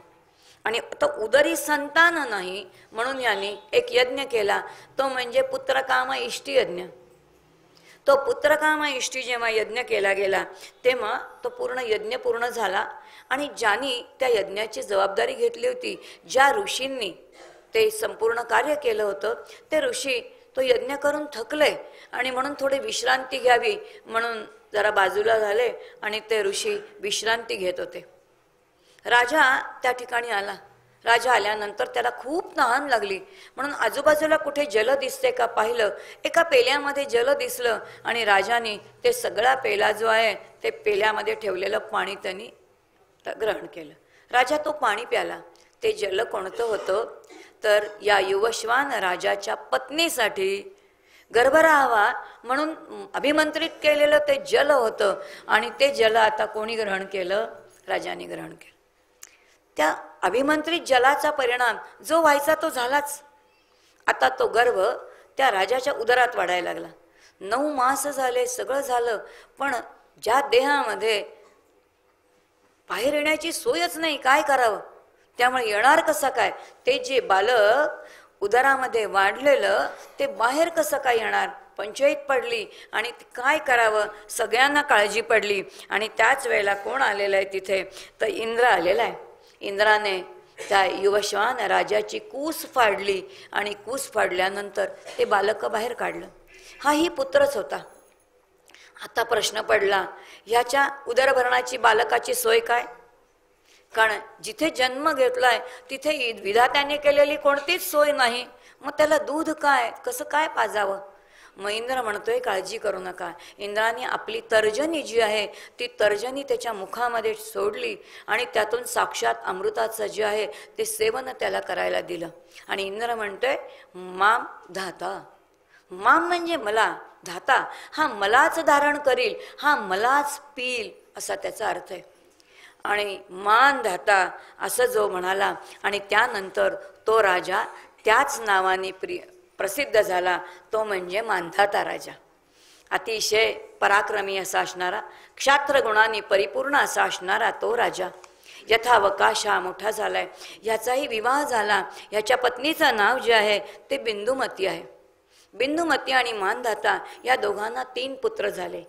आणि तो उदरी संतान नाही म्हणून यांनी एक यज्ञ केला, तो म्हणजे पुत्रकाम इष्टी यज्ञ. तो पुत्रकाम इष्टी जेव्हा यज्ञ केला गेला तेव्हा तो पूर्ण यज्ञ पूर्ण झाला. आणि ज्यांनी त्या यज्ञाची जबाबदारी घेतली होती, ज्या ऋषींनी ते संपूर्ण कार्य केलं होतं, ते ऋषी तो यज्ञ करून थकले आणि म्हणून थोडी विश्रांती घ्यावी म्हणून जरा बाजूला झाले आणि ते ऋषी विश्रांती घेत होते. राजा त्या ठिकाणी आला. राजा आल्यानंतर त्याला खूप तहान लागली म्हणून आजूबाजूला कुठे जल दिसते का पाहिलं. एका पेल्यामध्ये जल दिसलं आणि राजाने ते सगळा पेला जो आहे ते पेल्यामध्ये ठेवलेलं पाणी त्यांनी ग्रहण केलं. राजा तो पाणी प्याला. ते जल कोणतं होतं, तर या युवश्वान राजाच्या पत्नीसाठी गर्भ राहावा म्हणून अभिमंत्रित केलेलं ते जल होतं. आणि ते जल आता कोणी ग्रहण केलं, राजाने ग्रहण केलं. त्या अभिमंत्रित जलाचा परिणाम जो व्हायचा तो झालाच. आता तो गर्भ त्या राजाच्या उदरात वाढायला लागला. 9 मास झाले, सगळं झालं, पण ज्या देहामध्ये बाहेर येण्याची सोयच नाही, काय करावं. त्यामुळे येणार कसं काय, ते जे बालक उदरामध्ये वाढलेलं ते बाहेर कसं काय येणार, पंचायत पडली. आणि काय करावं सगळ्यांना काळजी पडली. आणि त्याच वेळेला कोण आलेलं आहे तिथे, तर इंद्र आलेला आहे. इंद्राने त्या युवश्वान राजाची कूस फाडली आणि कूस फाडल्यानंतर ते बालक बाहेर काढलं. हाही पुत्रच होता. आता प्रश्न पडला, ह्याच्या उदरभरणाची बालकाची सोय काय? कारण जिथे जन्म घेतलाय तिथे विधात्याने केलेली कोणतीच सोय नाही. मग त्याला दूध काय, कसं काय पाजावं? मग इंद्र म्हणतोय काळजी करू नका. इंद्राने आपली तर्जनी जी आहे ती तर्जनी त्याच्या मुखामध्ये सोडली आणि त्यातून साक्षात अमृताचं जे आहे ते सेवन त्याला करायला दिलं. आणि इंद्र म्हणतोय माम धाता. माम म्हणजे मला, धाता हा मलाच धारण करील, हा मलाच पिईल असा त्याचा अर्थ आहे. आणि मान धाता असं जो म्हणाला आणि त्यानंतर तो राजा त्याच नावाने प्रसिद्ध झाला, तो म्हणजे मानधाता राजा. अतिशय पराक्रमी असा असणारा, क्षात्र गुणांनी परिपूर्ण असा असणारा तो राजा यथावकाश हा मोठा झालाय. ह्याचाही विवाह झाला. ह्याच्या पत्नीचं नाव जे आहे ते बिंदुमती आहे. बिंदुमती आणि मानधाता या दोघांना 3 पुत्र झाले.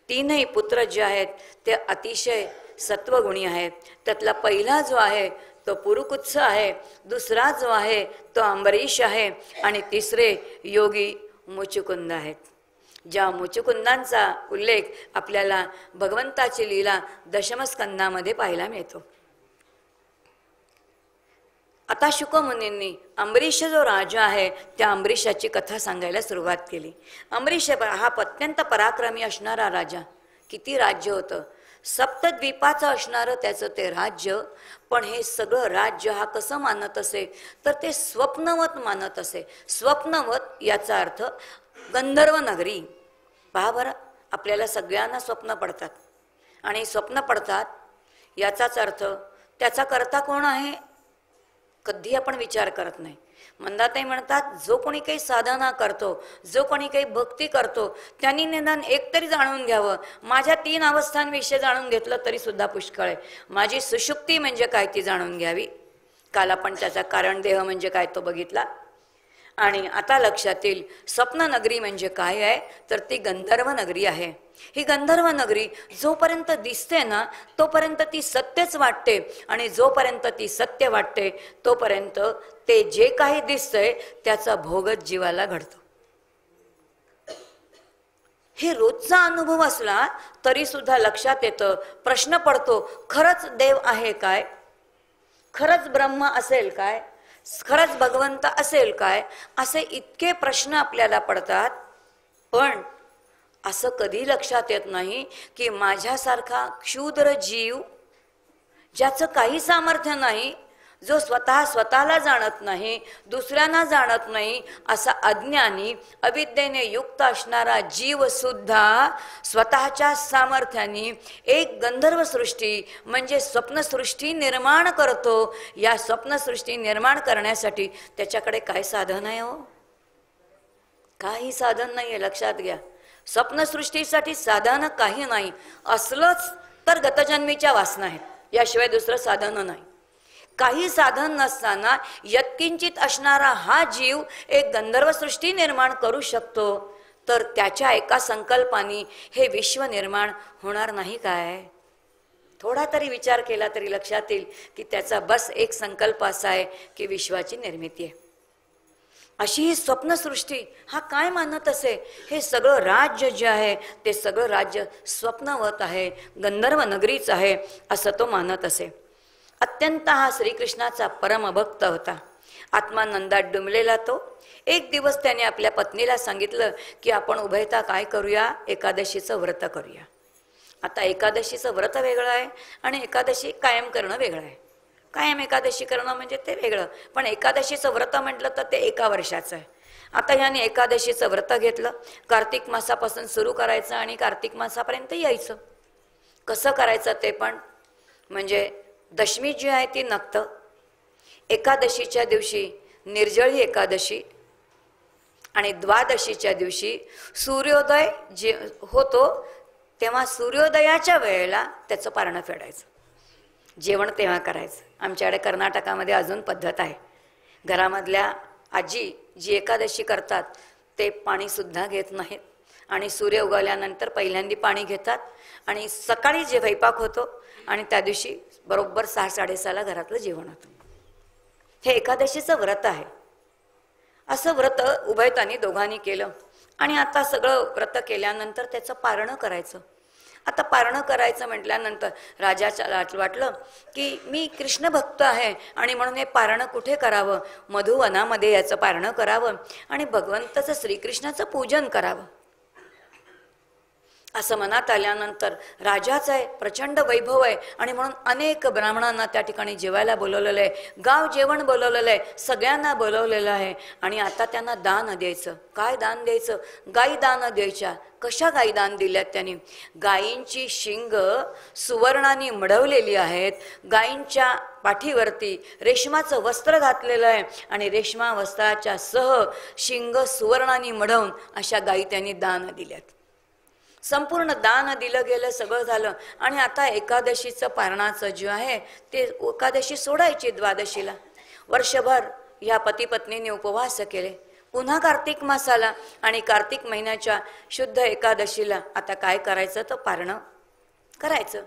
3ही पुत्र जे आहेत ते अतिशय सत्वगुणी आहेत. त्यातला पहिला जो आहे तो पुरुकुत्स आहे, दुसरा जो आहे तो अंबरीश आहे आणि तिसरे योगी मुचुकुंद आहेत. ज्या मुचुकुंदांचा उल्लेख आपल्याला भगवंताची लीला दशमस्कंदामध्ये पाहायला मिळतो. आता शुकमुनींनी अंबरीश जो राजा आहे त्या अंबरीशाची कथा सांगायला सुरुवात केली. अंबरीश हा अत्यंत पराक्रमी असणारा राजा. किती राज्य होतं, सप्तद्वीपाचं असणारं त्याचं ते राज्य. पण हे सगळं राज्य हा कसं मानत असे, तर ते स्वप्नवत मानत असे. स्वप्नवत याचा अर्थ गंधर्व नगरी. पहा बरं, आपल्याला सगळ्यांना स्वप्न पडतात आणि स्वप्न पडतात याचाच अर्थ त्याचा करता कोण आहे कधी आपण विचार करत नाही. मंदाताई म्हणतात, जो कोणी काही साधना करतो, जो कोणी काही भक्ती करतो, त्यांनी निदान एक तरी जाणून घ्यावं. माझ्या 3 अवस्थांविषयी जाणून घेतलं तरी सुद्धा पुष्कळ आहे. माझी सुषुप्ती म्हणजे काय ती जाणून घ्यावी. काल आपण त्याचा कारण देह म्हणजे काय तो बघितला. आणि आता लक्षात येईल स्वप्न नगरी म्हणजे काय आहे, तर ती गंधर्व नगरी आहे. ही गंधर्व नगरी जोपर्यंत दिसते ना तोपर्यंत ती सत्यच वाटते. आणि जोपर्यंत ती सत्य वाटते तोपर्यंत ते जे काही दिसतंय त्याचा भोगच जीवाला घडतो. हे रोजचा अनुभव असला तरी सुद्धा लक्षात येतं, प्रश्न पडतो, खरंच देव आहे काय, खरंच ब्रह्म असेल काय, खरंच भगवंत असेल काय, असे इतके प्रश्न आपल्याला पडतात. पण असं कधी लक्षात येत नाही की माझ्यासारखा क्षुद्र जीव ज्याचं काही सामर्थ्य नाही, जो स्वतःला जाणत नाही, दुसऱ्यांना जाणत नाही, असा अज्ञानी अविद्येने युक्त असणारा जीव सुद्धा स्वतःच्या सामर्थ्याने एक गंधर्व सृष्टी म्हणजे स्वप्नसृष्टी निर्माण करतो. या स्वप्नसृष्टी निर्माण करण्यासाठी त्याच्याकडे काय साधन आहे? हो, काही साधन नाही आहे, लक्षात घ्या. स्वप्नसृष्टीसाठी साधन काही नाही. असलंच तर गतजन्मीच्या वासना आहेत, याशिवाय दुसरं साधन नाही. काही साधन नसताना यत्किंचित असणारा हा जीव एक गंधर्व सृष्टी निर्माण करू शकतो, तर त्याच्या एका संकल्पाने हे विश्व निर्माण होणार नाही काय? थोडा तरी विचार केला तरी लक्षात येईल की त्याचा बस एक संकल्प असा आहे की विश्वाची निर्मिती आहे. अशी ही स्वप्नसृष्टी हा काय मानत असे? हे सगळं राज्य जे आहे ते सगळं राज्य स्वप्नवत आहे, गंधर्व नगरीच आहे असं तो मानत असे. अत्यंत हा श्रीकृष्णाचा परमभक्त होता. आत्मानंदात डुंबलेला तो. एक दिवस त्याने आपल्या पत्नीला सांगितलं की आपण उभयता काय करूया, एकादशीचं व्रत करूया. आता एकादशीचं व्रत वेगळं आहे आणि एकादशी कायम करणं वेगळं आहे. कायम एकादशी करणं म्हणजे ते वेगळं, पण एकादशीचं व्रत म्हटलं तर ते 1 वर्षाचं आहे. आता ह्याने एकादशीचं व्रत घेतलं. कार्तिक मासापासून सुरू करायचं आणि कार्तिक मासापर्यंत यायचं. कसं करायचं ते पण म्हणजे दशमी जी आहे ती नक्त, एकादशीच्या दिवशी निर्जळी एकादशी आणि द्वादशीच्या दिवशी सूर्योदय जे होतो तेव्हा सूर्योदयाच्या वेळेला त्याचं पारणं फेडायचं. जेवण तेव्हा करायचं. आमच्याकडे कर्नाटकामध्ये अजून पद्धत आहे. घरामधल्या आजी जी एकादशी करतात ते पाणीसुद्धा घेत नाहीत आणि सूर्य उगवल्यानंतर पहिल्यांदी पाणी घेतात आणि सकाळी जे स्वयंपाक होतो आणि त्या दिवशी बरोबर 6-6:30ला घरातलं जेवण होतं. हे एकादशीचं व्रत आहे. असं व्रत उभयतांनी दोघांनी केलं आणि आता सगळं व्रत केल्यानंतर त्याचं पारणं करायचं. आता पारणं करायचं म्हटल्यानंतर राजाच्या वाटलं की मी कृष्ण भक्त आहे आणि म्हणून हे पारणं कुठे करावं, मधुवनामध्ये याचं पारणं करावं आणि भगवंताचं श्रीकृष्णाचं पूजन करावं असं मनात आल्यानंतर राजाचं आहे, प्रचंड वैभव आहे आणि म्हणून अनेक ब्राह्मणांना त्या ठिकाणी जेवायला बोलवलेलं आहे, गाव जेवण बोलवलेलं आहे, सगळ्यांना बोलवलेलं आहे आणि आता त्यांना दान द्यायचं. काय दान द्यायचं? गायी दान द्यायच्या. कशा गायी दान दिल्यात त्यांनी? गायींची शिंग सुवर्णाने मढवलेली आहेत, गायींच्या पाठीवरती रेशमाचं वस्त्र घातलेलं आहे आणि रेशमा वस्त्राच्या सह शिंग सुवर्णाने मढवून अशा गायी त्यांनी दान दिल्यात. संपूर्ण दान दिलं गेलं, सगळं झालं आणि आता एकादशीचं पारणाचं जे आहे ते एकादशी सोडायची. द्वादशीला वर्षभर या पती पत्नीने उपवास केले. पुन्हा कार्तिक मास आला आणि कार्तिक महिन्याच्या शुद्ध एकादशीला आता काय करायचं तर पारणं करायचं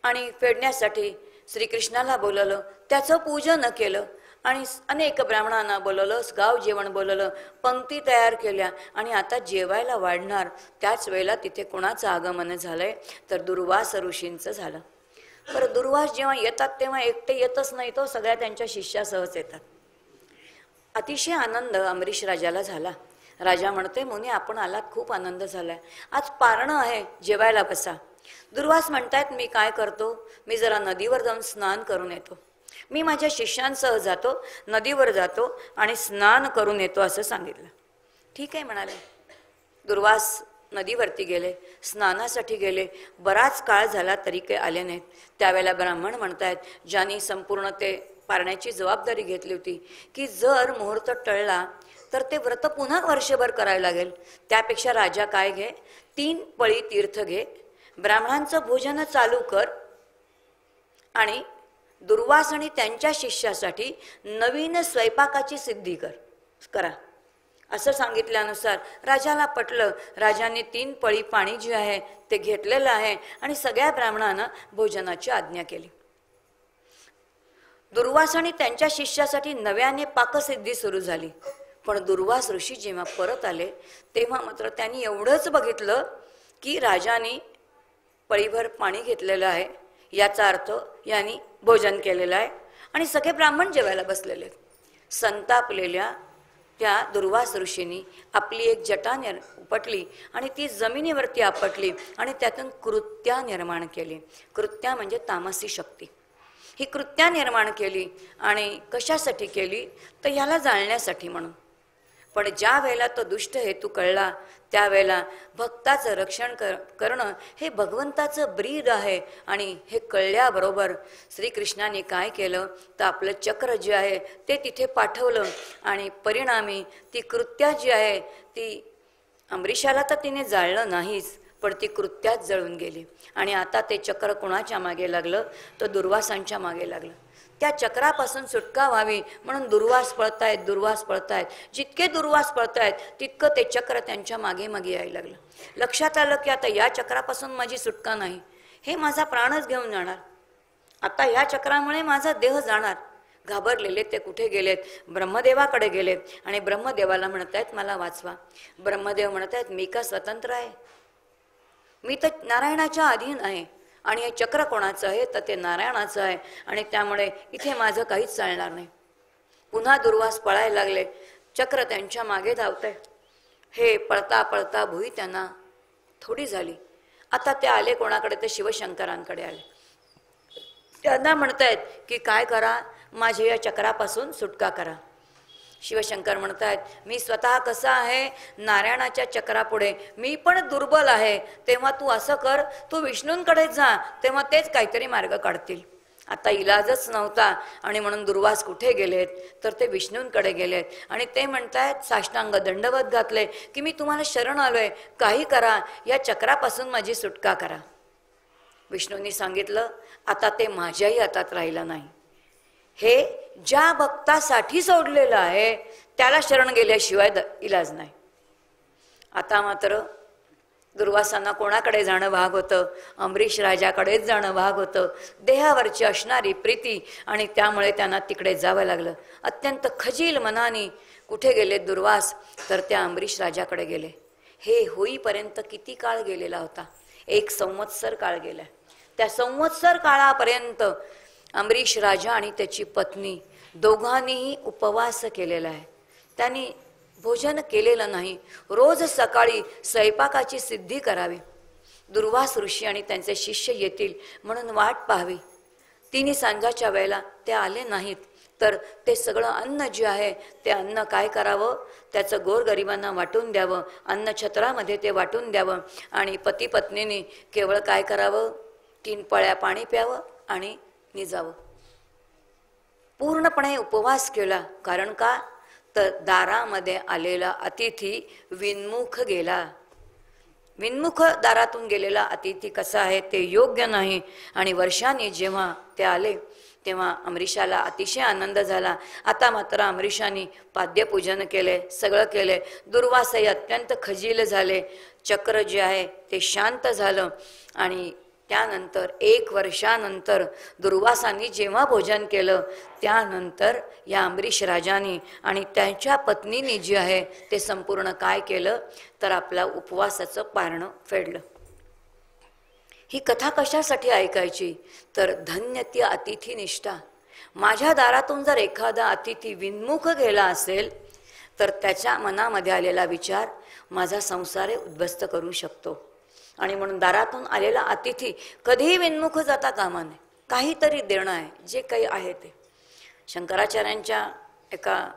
आणि फेडण्यासाठी श्रीकृष्णाला बोलवलं, त्याचं पूजन केलं आणि अनेक ब्राह्मणांना बोलवलं, गाव जेवण बोलवलं, पंक्ती तयार केल्या आणि आता जेवायला वाढणार. त्याच वेळेला तिथे कोणाचं आगमन झालंय तर दुर्वास ऋषींचं झालं. बरं, दुर्वास जेव्हा येतात तेव्हा एकटे येतच नाही, तो सगळ्या त्यांच्या शिष्यासहच येतात. अतिशय आनंद अमरीश राजाला झाला. राजा म्हणते, मुनी आपण आलात, खूप आनंद झालाय, आज पारणं आहे, जेवायला बसा. दुर्वास म्हणतायत, मी काय करतो, मी जरा नदीवर जाऊन स्नान करून येतो. मी माझ्या शिष्यांसह जातो, नदीवर जातो आणि स्नान करून येतो असं सांगितलं. ठीक आहे म्हणाले. दुर्वास नदीवरती गेले, स्नानासाठी गेले. बराच काळ झाला तरी काही आले नाहीत. त्यावेळेला ब्राह्मण म्हणतायत, ज्यांनी संपूर्ण ते पारण्याची जबाबदारी घेतली होती की जर मुहूर्त टळला तर ते व्रत पुन्हा वर्षभर करायला लागेल, त्यापेक्षा राजा काय घे, 3 पळी तीर्थ घे, ब्राह्मणांचं भोजन चालू कर आणि दुर्वास आणि त्यांच्या शिष्यासाठी नवीन स्वयंपाकाची सिद्धी करा असं सांगितल्यानुसार राजाला पटलं. राजाने 3 पळी पाणी जे आहे ते घेतलेलं आहे आणि सगळ्या ब्राह्मणांना भोजनाची आज्ञा केली. दुर्वास आणि त्यांच्या शिष्यासाठी नव्याने पाकसिद्धी सुरू झाली. पण दुर्वास ऋषी जेव्हा परत आले तेव्हा मात्र त्यांनी एवढंच बघितलं की राजाने पळीभर पाणी घेतलेलं आहे, याचा अर्थ यांनी भोजन केलेलं आहे आणि सगळे ब्राह्मण जेवायला बसलेले. संतापलेल्या त्या दुर्वास ऋषींनी आपली एक जटा उपटली आणि ती जमिनीवरती आपटली आणि त्यातून कृत्या निर्माण केली. कृत्या म्हणजे तामसी शक्ती. ही कृत्या निर्माण केली आणि कशासाठी केली तर ह्याला जाळण्यासाठी म्हणून. पण ज्या वेळेला तो दुष्ट हेतू कळला त्यावेळेला भक्ताचं रक्षण करणं हे भगवंताचं ब्रीद आहे आणि हे कळल्याबरोबर श्रीकृष्णाने काय केलं तर आपलं चक्र जे आहे ते तिथे पाठवलं आणि परिणामी ती कृत्या जी आहे ती अमरीशाला तर तिने जाळलं नाहीच, पण ती कृत्यात जळून गेली आणि आता ते चक्र कोणाच्या मागे लागलं तर दुर्वासांच्या मागे लागलं. त्या चक्रापासून सुटका व्हावी म्हणून दुर्वास पळतायत. जितके दुर्वास पळतायत तितकं ते चक्र त्यांच्या मागे मागे यायला लागलं. लक्षात आलं की आता या चक्रापासून माझी सुटका नाही, हे माझा प्राणच घेऊन जाणार, आता ह्या चक्रामुळे माझा देह जाणार. घाबरलेले ते कुठे गेलेत, ब्रह्मदेवाकडे गेलेत आणि ब्रह्मदेवाला म्हणतायत मला वाचवा. ब्रह्मदेव म्हणतायत मी का स्वतंत्र आहे, मी तर नारायणाच्या अधीन आहे आणि हे चक्र कोणाचं आहे तर ते नारायणाचं आहे आणि त्यामुळे इथे माझं काहीच चालणार नाही. पुन्हा दुर्वास पळायला लागले, चक्र त्यांच्या मागे धावतंय. हे पळता पळता भुई त्यांना थोडी झाली. आता ते आले कोणाकडे तर शिवशंकरांकडे आले. त्यांना म्हणतायत की काय करा, माझ्या या चक्रापासून सुटका करा. शिवशंकर म्हणतायत मी स्वतः कसा आहे नारायणाच्या चक्रापुढे, मी पण दुर्बल आहे, तेव्हा तू असं कर, तू विष्णूंकडे जा, तेव्हा तेच काहीतरी मार्ग काढतील. आता इलाजच नव्हता आणि म्हणून दुर्वास कुठे गेलेत तर ते विष्णूंकडे गेलेत आणि ते म्हणतायत साष्टांग दंडवत घातले की मी तुम्हाला शरण आलोय, काही करा, या चक्रापासून माझी सुटका करा. विष्णूंनी सांगितलं आता ते माझ्याही हातात राहिलं नाही. हे ज्या भक्तासाठी सोडलेलं आहे त्याला शरण गेल्याशिवाय इलाज नाही. आता मात्र दुर्वासांना कोणाकडे जाणं भाग होतं? अंबरीश राजाकडेच जाणं भाग होतं. देहावरची असणारी प्रीती आणि त्यामुळे त्यांना तिकडे जावं लागलं. अत्यंत खजील मनाने कुठे गेले दुर्वास? तर त्या अंबरीश राजाकडे गेले. हे होईपर्यंत किती काळ गेलेला होता? 1 संवत्सर काळ गेला. त्या संवत्सर काळापर्यंत अंबरीश राजा आणि त्याची पत्नी दोघांनीही उपवास केलेला आहे. त्यांनी भोजन केलेलं नाही. रोज सकाळी स्वयंपाकाची सिद्धी करावी, दुर्वास ऋषी आणि त्यांचे शिष्य येतील म्हणून वाट पाहावी. तिन्ही सांजाच्या वेळेला ते आले नाहीत तर ते सगळं अन्न जे आहे ते अन्न काय करावं? त्याचं गोरगरिबांना वाटून द्यावं, अन्नछत्रामध्ये ते वाटून द्यावं. आणि पती पत्नीने केवळ काय करावं? 3 पळ्या पाणी प्यावं आणि निजावं. पूर्णपणे उपवास केला. कारण का? तर दारामध्ये आलेला अतिथी विन्मुख गेला. विन्मुख दारातून गेलेला अतिथी कसा आहे ते योग्य नाही. आणि वर्षांनी जेव्हा ते आले तेव्हा अमरीशाला अतिशय आनंद झाला. आता मात्र अमरीशाने पाद्यपूजन केले, सगळं केले. दुर्वासही अत्यंत खजील झाले. चक्र जे आहे ते शांत झालं. आणि त्यानंतर 1 वर्षानंतर दुर्वासांनी जेव्हा भोजन केलं त्यानंतर या अंबरीश राजाने आणि त्यांच्या पत्नीने जे आहे ते संपूर्ण काय केलं? तर आपला उपवासाचं पारणं फेडलं. ही कथा कशासाठी ऐकायची? तर धन्य ती अतिथी निष्ठा. माझ्या दारातून जर एखादा अतिथी विन्मुख गेला असेल तर त्याच्या मनामध्ये आलेला विचार माझा संसार उद्ध्वस्त करू शकतो. आणि म्हणून दारातून आलेला अतिथी कधीही विन्मुख जाता कामा नये. काहीतरी देणं आहे, जे काही आहे ते. शंकराचार्यांच्या एका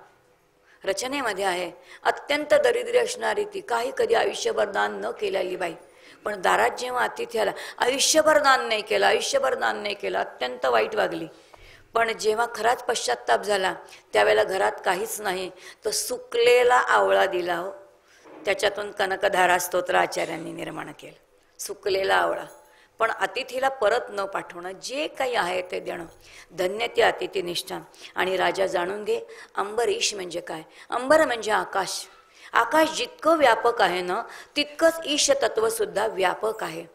रचनेमध्ये आहे, अत्यंत दरिद्री असणारी ती, काही कधी आयुष्यभर दान न केलेली बाई, पण दारात जेव्हा अतिथी आला आयुष्यभर दान नाही केलं, आयुष्यभर दान नाही केलं, अत्यंत वाईट वागली. पण जेव्हा खराच पश्चाताप झाला त्यावेळेला घरात काहीच नाही तर सुकलेला आवळा दिला. हो, त्याच्यातून कनकधारा स्तोत्र आचार्यांनी निर्माण केलं. सुकलेला आवळा. पण अतिथीला परत न पाठवणं, जे काही आहे ते देणं. धन्य ती अतिथी निष्ठा. आणि राजा जाणून घे, अंबरीश म्हणजे काय? अंबर म्हणजे आकाश. आकाश जितकं व्यापक आहे ना तितकंच ईश तत्व सुद्धा व्यापक आहे.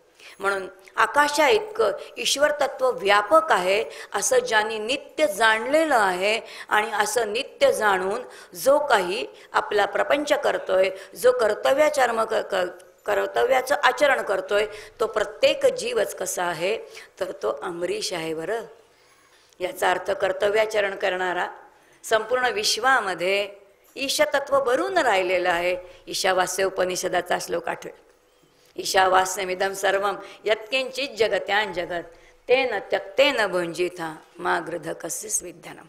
म्हणून आकाशा इतकं ईश्वर तत्व व्यापक आहे असं ज्यांनी नित्य जाणलेलं आहे आणि असं नित्य जाणून जो काही आपला प्रपंच करतोय, जो कर्तव्याचं आचरण करतोय, तो प्रत्येक जीवच कसा आहे तर तो अंबरीश आहे. बरं, याचा अर्थ कर्तव्याचरण करणारा संपूर्ण विश्वामध्ये ईशतत्व भरून राहिलेलं आहे. ईशावास्य उपनिषदाचा श्लोक आठवेल. ईशावास्यमिदं सर्वं यत्किंचित् जगत्यां जगत तेन त्यक्तेन भुंजिता मा गृध कस्यच विद्यानम.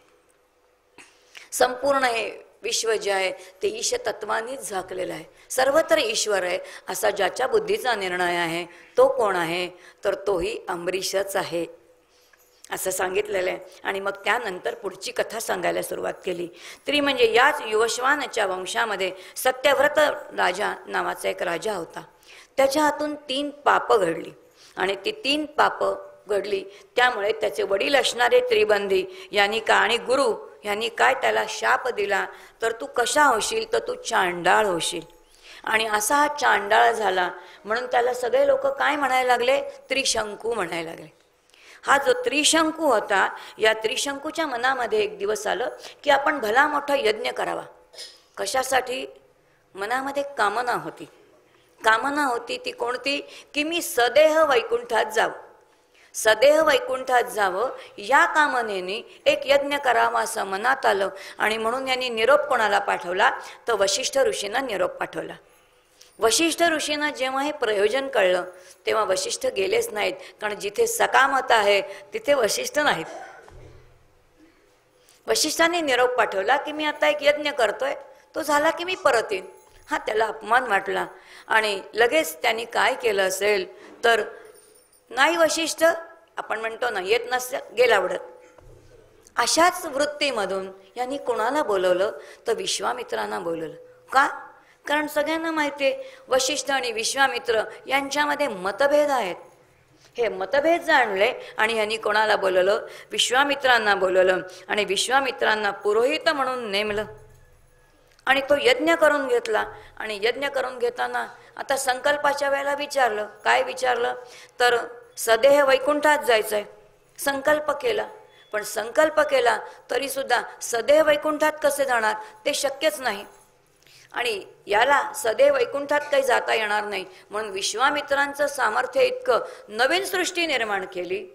संपूर्ण हे विश्व जे आहे ते ईशतत्वानीच झाकलेलं आहे. सर्वत्र ईश्वर आहे असा ज्याच्या बुद्धीचा निर्णय आहे तो कोण आहे तर तोही अंबरीशच आहे असं सांगितलेलं आहे. आणि मग त्यानंतर पुढची कथा सांगायला सुरुवात केली. तरी म्हणजे याच युवश्वानाच्या वंशामध्ये सत्यव्रत राजा नावाचा एक राजा होता. त्याच्या हातून 3 पापं घडली आणि ती 3 पापं घडली त्यामुळे त्याचे वडील असणारे त्रिबंधी यांनी का आणि गुरु यांनी काय त्याला शाप दिला तर तू कशा होशील तर तू चांडाळ होशील. आणि असा हा चांडाळ झाला म्हणून त्याला सगळे लोक काय म्हणायला लागले? त्रिशंकू म्हणायला लागले. हा जो त्रिशंकू होता, या त्रिशंकूच्या मनामध्ये एक दिवस आलं की आपण भला मोठा यज्ञ करावा. कशासाठी? मनामध्ये कामना होती. कामना होती ती कोणती? की मी सदेह वैकुंठात जावं, सदेह वैकुंठात जावं. या कामनेने एक यज्ञ करावा असं मनात आलं. आणि म्हणून यांनी निरोप कोणाला पाठवला तर वशिष्ठ ऋषींना निरोप पाठवला. वशिष्ठ ऋषींना जेव्हा हे प्रयोजन कळलं तेव्हा वशिष्ठ गेलेच नाहीत, कारण जिथे सकामता आहे तिथे वशिष्ठ नाहीत. वशिष्ठांनी निरोप पाठवला की मी आता एक यज्ञ करतोय, तो झाला की मी परत येईन. हा त्याला अपमान वाटला आणि लगेच त्यांनी काय केलं असेल तर नाही वशिष्ठ, आपण म्हणतो ना येत नसतं गेला आवडत. अशाच वृत्तीमधून यांनी कोणाला बोलवलं तर विश्वामित्रांना बोलवलं. का? कारण सगळ्यांना माहिती आहे वशिष्ठ आणि विश्वामित्र यांच्यामध्ये मतभेद आहेत. हे मतभेद जाणले आणि ह्यांनी कोणाला बोलवलं? विश्वामित्रांना बोलवलं आणि विश्वामित्रांना पुरोहित म्हणून नेमलं आणि तो यज्ञ करून घेतला. आणि यज्ञ करून घेताना आता संकल्पाच्या वेळेला विचारलं. काय विचारलं? तर सदेह वैकुंठात जायचंय. संकल्प केला, पण संकल्प केला तरी सुद्धा सदेह वैकुंठात कसे जाणार? ते शक्यच नाही. आणि याला सदैव वैकुंठात काही जाता येणार नाही. म्हणून विश्वामित्रांचं सामर्थ्य इतकं, नवीन सृष्टी निर्माण केली.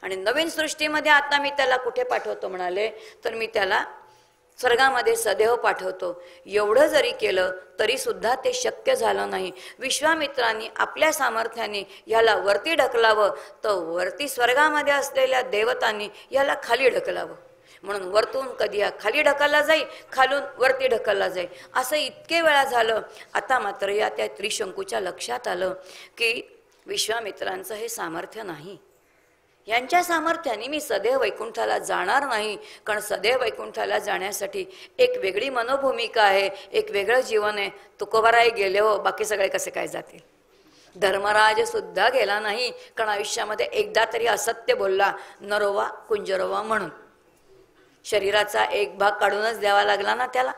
आणि नवीन सृष्टीमध्ये आता मी त्याला कुठे पाठवतो म्हणाले? तर मी त्याला स्वर्गामध्ये सदैव पाठवतो. एवढं जरी केलं तरी सुद्धा ते शक्य झालं नाही. विश्वामित्रांनी आपल्या सामर्थ्याने याला वरती ढकलावं, तर वरती स्वर्गामध्ये असलेल्या देवतांनी याला खाली ढकलावं. म्हणून वरतून कधी खाली ढकलला जाई, खालून वरती ढकलला जाई, असं इतके वेळा झालं. आता मात्र या त्या त्रिशंकूच्या लक्षात आलं की विश्वामित्रांचं हे सामर्थ्य नाही. यांच्या सामर्थ्याने मी सदैव वैकुंठाला जाणार नाही. कारण सदैव वैकुंठाला जाण्यासाठी एक वेगळी मनोभूमिका आहे, एक वेगळं जीवन आहे. तुकोबाराय गेले हो, बाकी सगळे कसे काय जातील? धर्मराज सुद्धा गेला नाही, कारण आयुष्यामध्ये एकदा तरी असत्य बोलला, नरोवा कुंजरोवा म्हणून. शरीराचा एक भाग काढूनच द्यावा लागला ना त्याला.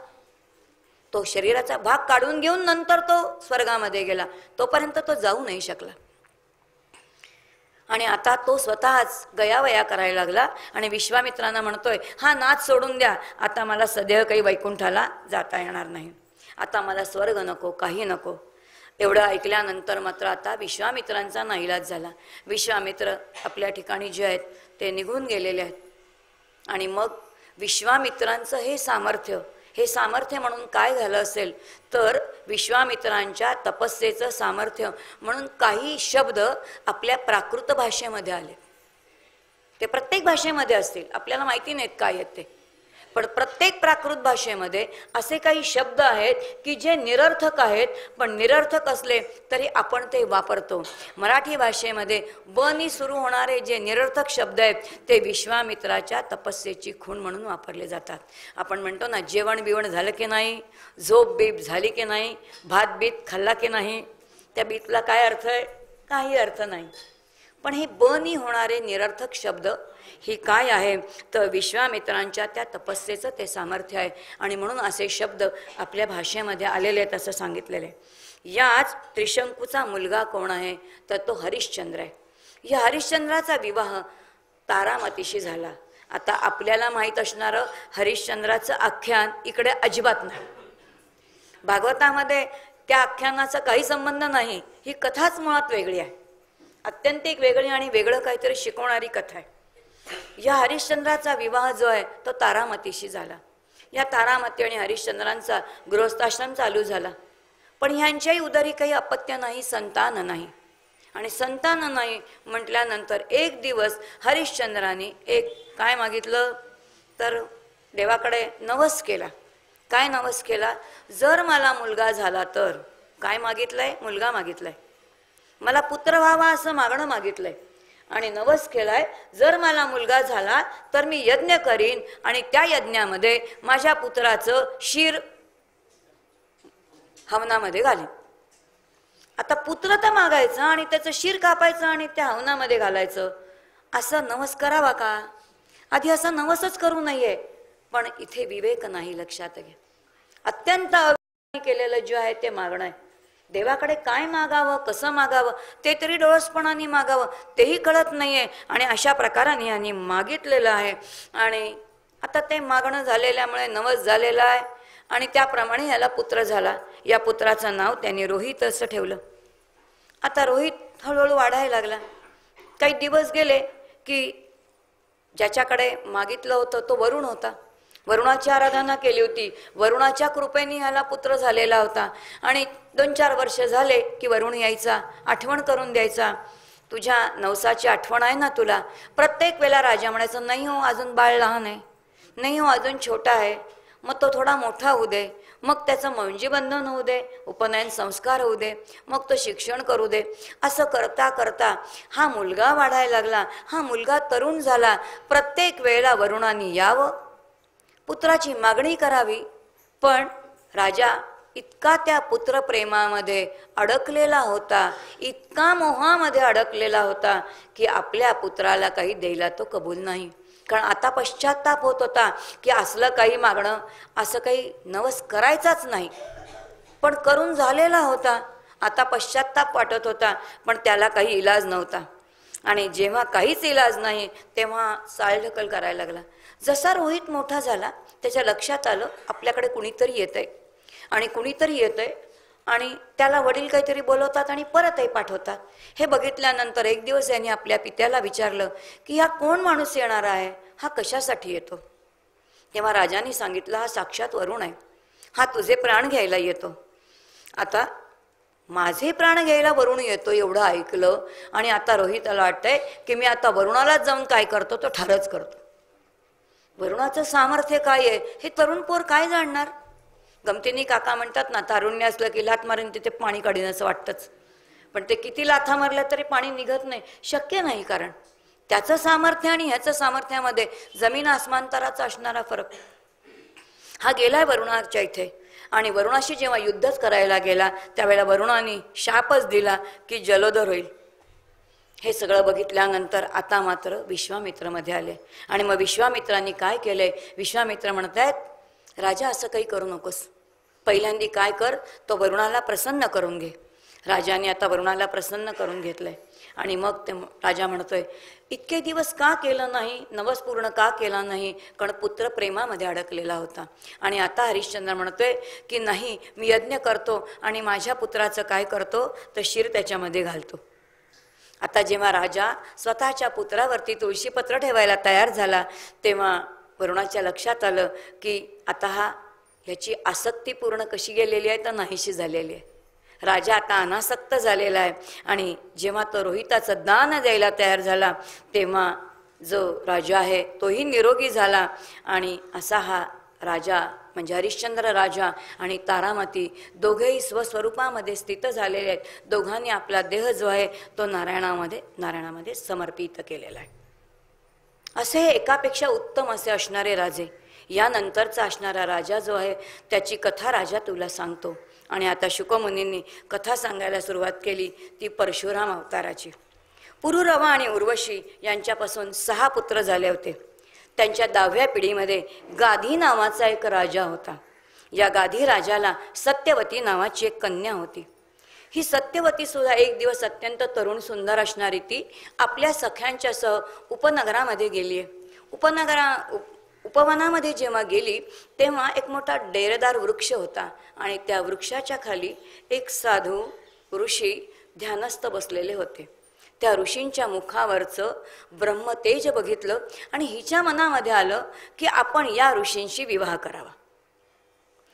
तो शरीराचा भाग काढून घेऊन नंतर तो स्वर्गामध्ये गेला. तोपर्यंत तो जाऊ नाही शकला. आणि आता तो स्वतःच गयावया करायला लागला आणि विश्वामित्रांना म्हणतोय, हा नाद सोडून द्या, आता मला सदैव काही वैकुंठाला जाता येणार नाही. आता मला स्वर्ग नको, काही नको. एवढं ऐकल्यानंतर मात्र आता विश्वामित्रांचा नाईलाज झाला. विश्वामित्र आपल्या ठिकाणी जे आहेत ते निघून गेलेले आहेत. आणि मग विश्वामित्रांचं हे सामर्थ्य म्हणून काय झालं असेल तर विश्वामित्रांच्या तपस्येचं सामर्थ्य म्हणून काही शब्द आपल्या प्राकृत भाषेमध्ये आले. ते प्रत्येक भाषेमध्ये असतील, आपल्याला माहिती नाहीत काय आहेत ते, पण प्रत्येक प्राकृत भाषेमध्ये असे काही शब्द आहेत की जे निरर्थक आहेत, पण निरर्थक असले तरी आपण ते वापरतो. मराठी भाषेमध्ये बनी सुरू होणारे जे निरर्थक शब्द आहेत ते विश्वामित्राच्या तपस्येची खूण म्हणून वापरले जातात. आपण म्हणतो ना, जेवण बिवण झालं की नाही, झोप बीप झाली की नाही, भात बीत खाल्ला की नाही, त्या बीतला काय अर्थ आहे? काही अर्थ नाही. पण हे बनी होणारे निरर्थक शब्द ही काय आहे? तर विश्वामित्रांच्या त्या तपस्येचं ते सामर्थ्य आहे. आणि म्हणून असे शब्द आपल्या भाषेमध्ये आलेले आहेत असं सांगितलेले. याच त्रिशंकूचा मुलगा कोण आहे? तर तो हरिश्चंद्र आहे. या हरिश्चंद्राचा विवाह तारामतीशी झाला. आता आपल्याला माहीत असणारं हरिश्चंद्राचं आख्यान इकडे अजिबात नाही. भागवतामध्ये त्या आख्यानाचा काही संबंध नाही. ही कथाच मुळात वेगळी आहे, अत्यंत एक वेगळी आणि वेगळं काहीतरी शिकवणारी कथा आहे. या हरिश्चंद्राचा विवाह जो आहे तो तारामतीशी झाला. या तारामती आणि हरिश्चंद्रांचा गृहस्थाश्रम चालू झाला. पण ह्यांच्याही उदरी काही अपत्य नाही, संतान नाही. आणि संतान नाही म्हटल्यानंतर एक दिवस हरिश्चंद्राने एक काय मागितलं तर देवाकडे नवस केला. काय नवस केला? जर मला मुलगा झाला तर, काय मागितलंय? मुलगा मागितलाय. मला पुत्र व्हावा असं मागणं मागितलंय. आणि नवस केलाय, जर मला मुलगा झाला तर मी यज्ञ करीन आणि त्या यज्ञामध्ये माझ्या पुत्राचं शिर हवनामध्ये घालीन. आता पुत्र तर मागायचं आणि त्याचं शिर कापायचं आणि त्या हवनामध्ये घालायचं, असं नवस करावा का? आधी असा नवसच करू नये. पण इथे विवेक नाही, लक्षात घ्या. अत्यंत केलेलं जे आहे ते मागणं आहे. देवाकडे काय मागावं, कसं मागावं ते तरी डोळसपणाने मागावं, तेही कळत नाहीये. आणि अशा प्रकाराने यांनी मागितलेलं आहे. आणि आता ते मागणं झालेल्यामुळे नवस झालेलं आहे आणि त्याप्रमाणे याला पुत्र झाला. या पुत्राचं नाव त्यांनी रोहित असं ठेवलं. आता रोहित हळूहळू वाढायला लागला. काही दिवस गेले की ज्याच्याकडे मागितलं होतं तो वरुण होता. वरुणाची आराधना केली होती. वरुणाच्या कृपेने ह्याला पुत्र झालेला होता. आणि 2-4 वर्ष झाले की वरुण यायचा, आठवण करून द्यायचा. तुझ्या नवसाची आठवण आहे ना तुला? प्रत्येक वेळेला राजा म्हणायचं, नाही हो अजून बाळ लहान आहे, नाही हो अजून छोटा आहे, मग तो थोडा मोठा होऊ दे, मग त्याचं मौंजीबंधन होऊ दे, उपनयन संस्कार होऊ दे, मग तो शिक्षण करू दे. असं करता करता हा मुलगा वाढायला लागला. हा मुलगा तरुण झाला. प्रत्येक वेळेला वरुणाने यावं, पुत्राची मागणी करावी. पण राजा इतका त्या पुत्रप्रेमामध्ये अडकलेला होता, इतका मोहामध्ये अडकलेला होता की आपल्या पुत्राला काही द्यायला तो कबूल नाही. कारण आता पश्चाताप होत होता की असलं काही मागणं, असं काही नवस करायचाच नाही. पण करून झालेला होता, आता पश्चाताप वाटत होता, पण त्याला काही इलाज नव्हता. आणि जेव्हा काहीच इलाज नाही तेव्हा चालढकल करायला लागला. जसा रोहित मोठा झाला त्याच्या लक्षात आलं आपल्याकडे कुणीतरी येतंय आणि कुणीतरी येतंय आणि त्याला वडील काहीतरी बोलवतात आणि परतही पाठवतात. हे बघितल्यानंतर एक दिवस यांनी आपल्या पित्याला विचारलं की हा कोण माणूस येणार आहे, हा कशासाठी येतो. तेव्हा राजाने सांगितलं हा साक्षात वरुण आहे, हा तुझे प्राण घ्यायला येतो. आता माझे प्राण घ्यायला वरुण येतो एवढं ऐकलं आणि आता रोहिताला वाटतंय की मी आता वरुणालाच जाऊन काय करतो तो ठारच करतो. वरुणाचं सामर्थ्य काय आहे हे तरुण पोर काय जाणणार. गमतीने काका म्हणतात ना, तारुण्य असलं की लाथ मारून तिथे पाणी काढीन असं वाटतंच, पण ते किती लाथा मारल्या तरी पाणी निघत नाही, शक्य नाही. कारण त्याचं सामर्थ्य आणि ह्याचं सामर्थ्यामध्ये जमीन आसमांतराचा असणारा फरक. हा गेलाय वरुणाच्या इथे आणि वरुणाशी जेव्हा युद्धच करायला गेला त्यावेळेला वरुणाने शापच दिला की जलोदर होईल. हे सगळं बघितल्यानंतर आता मात्र विश्वामित्र मध्ये आले आणि मग विश्वामित्रांनी काय केलंय, विश्वामित्र म्हणतायत राजा असं काही करू नकोस, पहिल्यांदी काय कर तो वरुणाला प्रसन्न करून घे. राजाने आता वरुणाला प्रसन्न करून घेतलंय आणि मग ते राजा म्हणतोय इतके दिवस का केलं नाही, नवस पूर्ण का केला नाही, कारण पुत्र प्रेमामध्ये अडकलेला होता. आणि आता हरिश्चंद्र म्हणतोय की नाही मी यज्ञ करतो आणि माझ्या पुत्राचं काय करतो तर शिर त्याच्यामध्ये घालतो. आता जेव्हा राजा स्वतःच्या पुत्रावरती तुळशीपत्र ठेवायला तयार झाला तेव्हा वरुणाच्या लक्षात आलं की आता ह्याची आसक्ती पूर्ण कशी गेलेली आहे तर नाहीशी झालेली आहे. राजा आता अनासक्त झालेला आहे आणि जेव्हा तो रोहिताचं दान द्यायला तयार झाला तेव्हा जो राजा आहे तोही निरोगी झाला आणि असा हा राजा म्हणजे हरिश्चंद्र राजा आणि तारामती दोघेही स्वस्वरूपामध्ये स्थित झालेले आहेत. दोघांनी आपला देह जो आहे तो नारायणामध्ये समर्पित केलेला आहे. असे हे एकापेक्षा उत्तम असे असणारे राजे. यानंतरचा असणारा राजा जो आहे त्याची कथा राजा तुला सांगतो. आणि आता शुकमुनींनी कथा सांगायला सुरुवात केली ती परशुराम अवताराची. पुरुरवा आणि उर्वशी यांच्यापासून 6 पुत्र झाले होते. त्यांच्या 10व्या पिढीमध्ये गाधी नावाचा एक राजा होता. या गाधी राजाला सत्यवती नावाची एक कन्या होती. ही सत्यवती सुद्धा एक दिवस अत्यंत तरुण सुंदर असणारी ती आपल्या सख्यांच्या सह उपनगरामध्ये गेली आहे. उपवनामध्ये जेव्हा गेली तेव्हा एक मोठा डेरेदार वृक्ष होता आणि त्या वृक्षाच्या खाली एक साधू ऋषी ध्यानस्थ बसलेले होते. त्या ऋषींच्या मुखावरचं ब्रह्मतेज बघितलं आणि हिच्या मनामध्ये आलं की आपण या ऋषींशी विवाह करावा.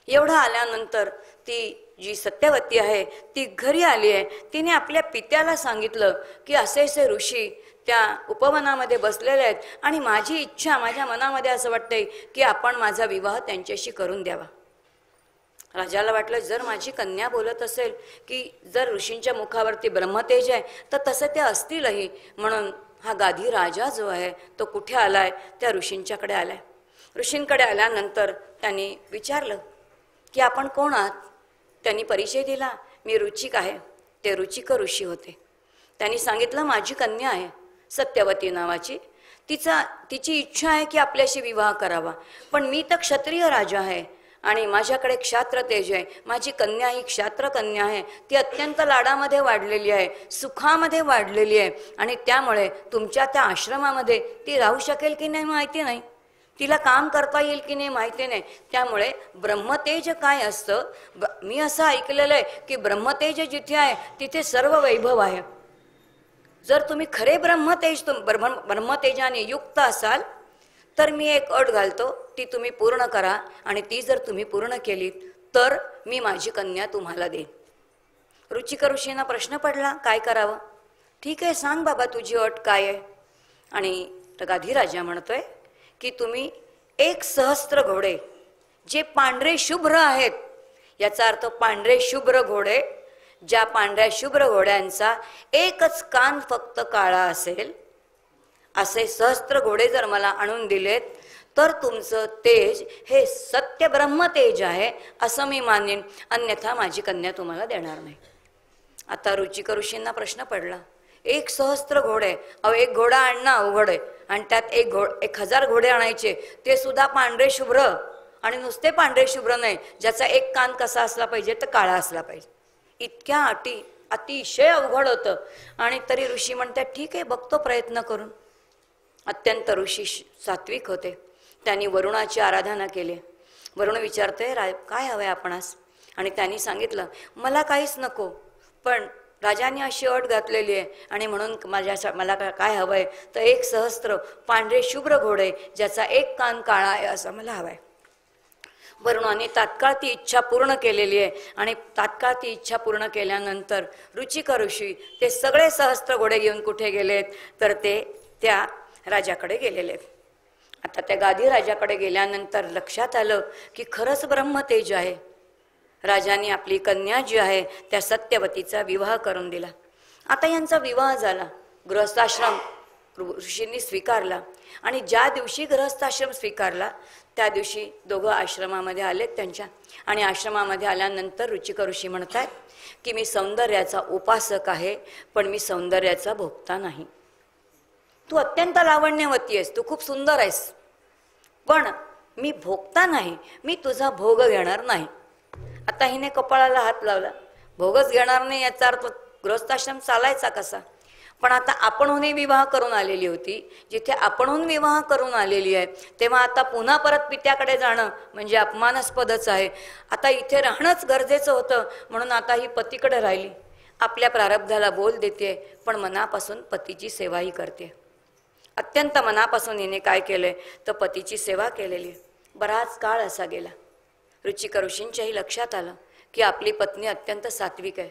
एवढं आल्यानंतर ती जी सत्यवती आहे ती घरी आली आहे. तिने आपल्या पित्याला सांगितलं की असे असे ऋषी त्या उपवनामध्ये बसलेले आहेत आणि माझी इच्छा माझ्या मनामध्ये असं वाटतंय की आपण माझा विवाह त्यांच्याशी करून द्यावा. राजाला वाटलं जर माझी कन्या बोलत असेल की जर ऋषींच्या मुखावरती ब्रह्मतेज आहे तर तसं ते असतीलही. म्हणून हा गाधी राजा जो आहे तो कुठे आलाय त्या ऋषींच्याकडे आलाय. ऋषींकडे आल्यानंतर त्यांनी विचारलं की आपण कोण आहात. त्यांनी परिचय दिला मी रुचिक आहे. ते रुचिक ऋषी होते. त्यांनी सांगितलं माझी कन्या आहे सत्यवती नावाची, तिची इच्छा आहे की आपल्याशी विवाह करावा, पण मी तर क्षत्रिय राजा आहे आणि माझ्याकडे क्षात्र तेज आहे. माझी कन्या ही क्षात्र कन्या आहे. ती अत्यंत लाडामध्ये वाढलेली आहे, सुखामध्ये वाढलेली आहे आणि त्यामुळे तुमच्या त्या आश्रमामध्ये ती राहू शकेल की नाही माहिती नाही, तिला काम करता येईल की नाही माहिती नाही. त्यामुळे ब्रह्मतेज काय असतं, मी असं ऐकलेलं आहे की ब्रह्मतेज जिथे आहे तिथे सर्व वैभव आहे. जर तुम्ही खरे ब्रह्मतेजाने युक्त असाल तर मी एक अट घालतो, ती तुम्ही पूर्ण करा आणि ती जर तुम्ही पूर्ण केली तर मी माझी कन्या तुम्हाला देईन. रुचिक ऋषींना प्रश्न पडला काय करावं. ठीक आहे सांग बाबा तुझी अट काय आहे. आणि गाधी राजा म्हणतोय की तुम्ही 1,000 घोडे जे पांढरे शुभ्र आहेत, याचा अर्थ पांढरे शुभ्र घोडे, ज्या पांढऱ्या शुभ्र घोड्यांचा एकच कान फक्त काळा असेल, असे 1,000 घोडे जर मला आणून दिलेत तर तुमचं तेज हे सत्य ब्रह्म तेज आहे असं मी मानेन, अन्यथा माझी कन्या तुम्हाला देणार नाही. आता रुचिक ऋषींना प्रश्न पडला, 1,000 घोडे, अहो एक घोडा आणणं अवघड आहे, आणि त्यात 1,000 घोडे आणायचे, ते सुद्धा पांढरे शुभ्र, आणि नुसते पांढरे शुभ्र नाही, ज्याचा एक कान कसा असला पाहिजे तर काळा असला पाहिजे. इतक्या अटी अतिशय अवघड होतं. आणि तरी ऋषी म्हणतात ठीक आहे, बघतो प्रयत्न करून. अत्यंत ऋषी सात्विक होते. त्यांनी वरुणाची आराधना केली. वरुण विचारते, काय हवंय आपणास? आणि त्यांनी सांगितलं, मला काहीच नको, पण राजाने अशी अट घातलेली आहे, आणि म्हणून मला काय हवंय तर 1,000 पांढरे शुभ्र घोडे, ज्याचा एक कान काळा आहे, असं मला हवंय. वरुणाने तात्काळ ती इच्छा पूर्ण केलेली आहे. आणि तात्काळ ती इच्छा पूर्ण केल्यानंतर रुचिक ऋषी ते सगळे 1,000 घोडे घेऊन कुठे गेलेत तर ते त्या राजाकडे गेलेले आहेत. आता त्या गादी राजाकडे गेल्यानंतर लक्षात आलं की खरंच ब्रह्मतेज आहे. राजाने आपली कन्या जी आहे त्या सत्यवतीचा विवाह करून दिला. आता यांचा विवाह झाला. गृहस्थाश्रम ऋषींनी स्वीकारला. आणि ज्या दिवशी गृहस्थाश्रम स्वीकारला त्या दिवशी दोघं आश्रमामध्ये आलेत त्यांच्या. आणि आश्रमामध्ये आल्यानंतर रुचिक ऋषी म्हणतात की मी सौंदर्याचा उपासक आहे, पण मी सौंदर्याचा भोगता नाही. तू अत्यंत लावण्यवती आहेस, तू खूप सुंदर आहेस, पण मी भोगता नाही, मी तुझा भोग घेणार नाही. आता हिने कपाळाला हात लावला, भोगच घेणार नाही याचा अर्थ गृहस्थाश्रम चालायचा कसा? पण आता आपणहूनही विवाह करून आलेली होती. जिथे आपणहून विवाह करून आलेली आहे तेव्हा आता पुन्हा परत पित्याकडे जाणं म्हणजे अपमानास्पदच आहे. आता इथे राहणंच गरजेचं होतं, म्हणून आता ही पतीकडे राहिली. आपल्या प्रारब्धाला बोल देते, पण मनापासून पतीची सेवाही करते. अत्यंत मनापासून हिने काय केलंय तर पतीची सेवा केलेली. बराच काळ असा गेला. रुचिक ऋषींच्याही लक्षात आलं की आपली पत्नी अत्यंत सात्विक आहे,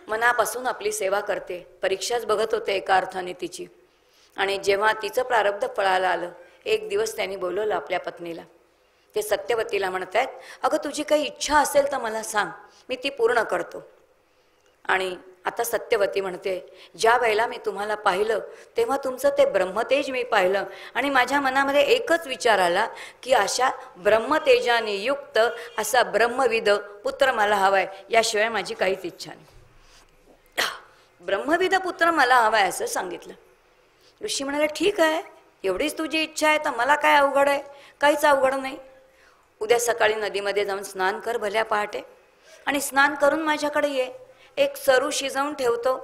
मनापासून आपली सेवा करते. परीक्षाच बघत होते एका अर्थाने तिची. आणि जेव्हा तिचं प्रारब्ध फळाला आलं, एक दिवस त्यांनी बोलवलं आपल्या पत्नीला. ते सत्यवतीला म्हणतायत, अगं तुझी काही इच्छा असेल तर मला सांग, मी ती पूर्ण करतो. आणि आता सत्यवती म्हणते, ज्या वेळेला मी तुम्हाला पाहिलं तेव्हा तुमचं ते ब्रह्मतेज मी पाहिलं, आणि माझ्या मनामध्ये एकच विचार आला की अशा ब्रह्मतेजाने युक्त असा ब्रह्मविद पुत्र मला हवाय, याशिवाय माझी काहीच इच्छा नाही. ब्रह्मविद पुत्र मला हवाय असं सांगितलं. ऋषी म्हणाले, ठीक आहे, एवढीच तुझी इच्छा आहे तर मला काय अवघड आहे? काहीच अवघड नाही. उद्या सकाळी नदीमध्ये जाऊन स्नान कर भल्या पहाटे, आणि स्नान करून माझ्याकडे ये. एक चरू शिजवून ठेवतो,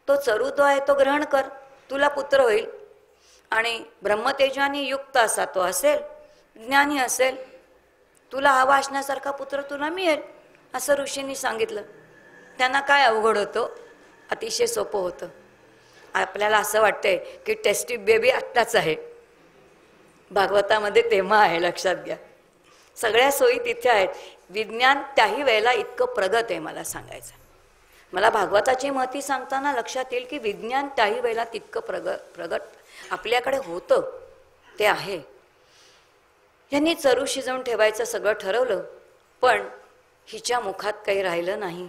तो चरू तो आहे तो ग्रहण कर, तुला पुत्र होईल. आणि ब्रह्मतेजाने युक्त असा तो असेल, ज्ञानी असेल, तुला हवा असण्यासारखा पुत्र तुला मिळेल, असं ऋषींनी सांगितलं. त्यांना काय अवघड होतं? अतिशय सोपं होतं. आपल्याला असं वाटतंय की टेस्टी बेबी आत्ताच आहे, भागवतामध्ये तेव्हा आहे, लक्षात घ्या. सगळ्या सोयी तिथे आहेत. विज्ञान त्याही वेळेला इतकं प्रगत आहे. मला सांगायचं, मला भागवताची महती सांगताना लक्षात येईल की विज्ञान त्याही वेळेला तितकं प्रगत आपल्याकडे होतं, ते आहे. यांनी चरू शिजवून ठेवायचं सगळं ठरवलं, पण हिच्या मुखात काही राहिलं नाही.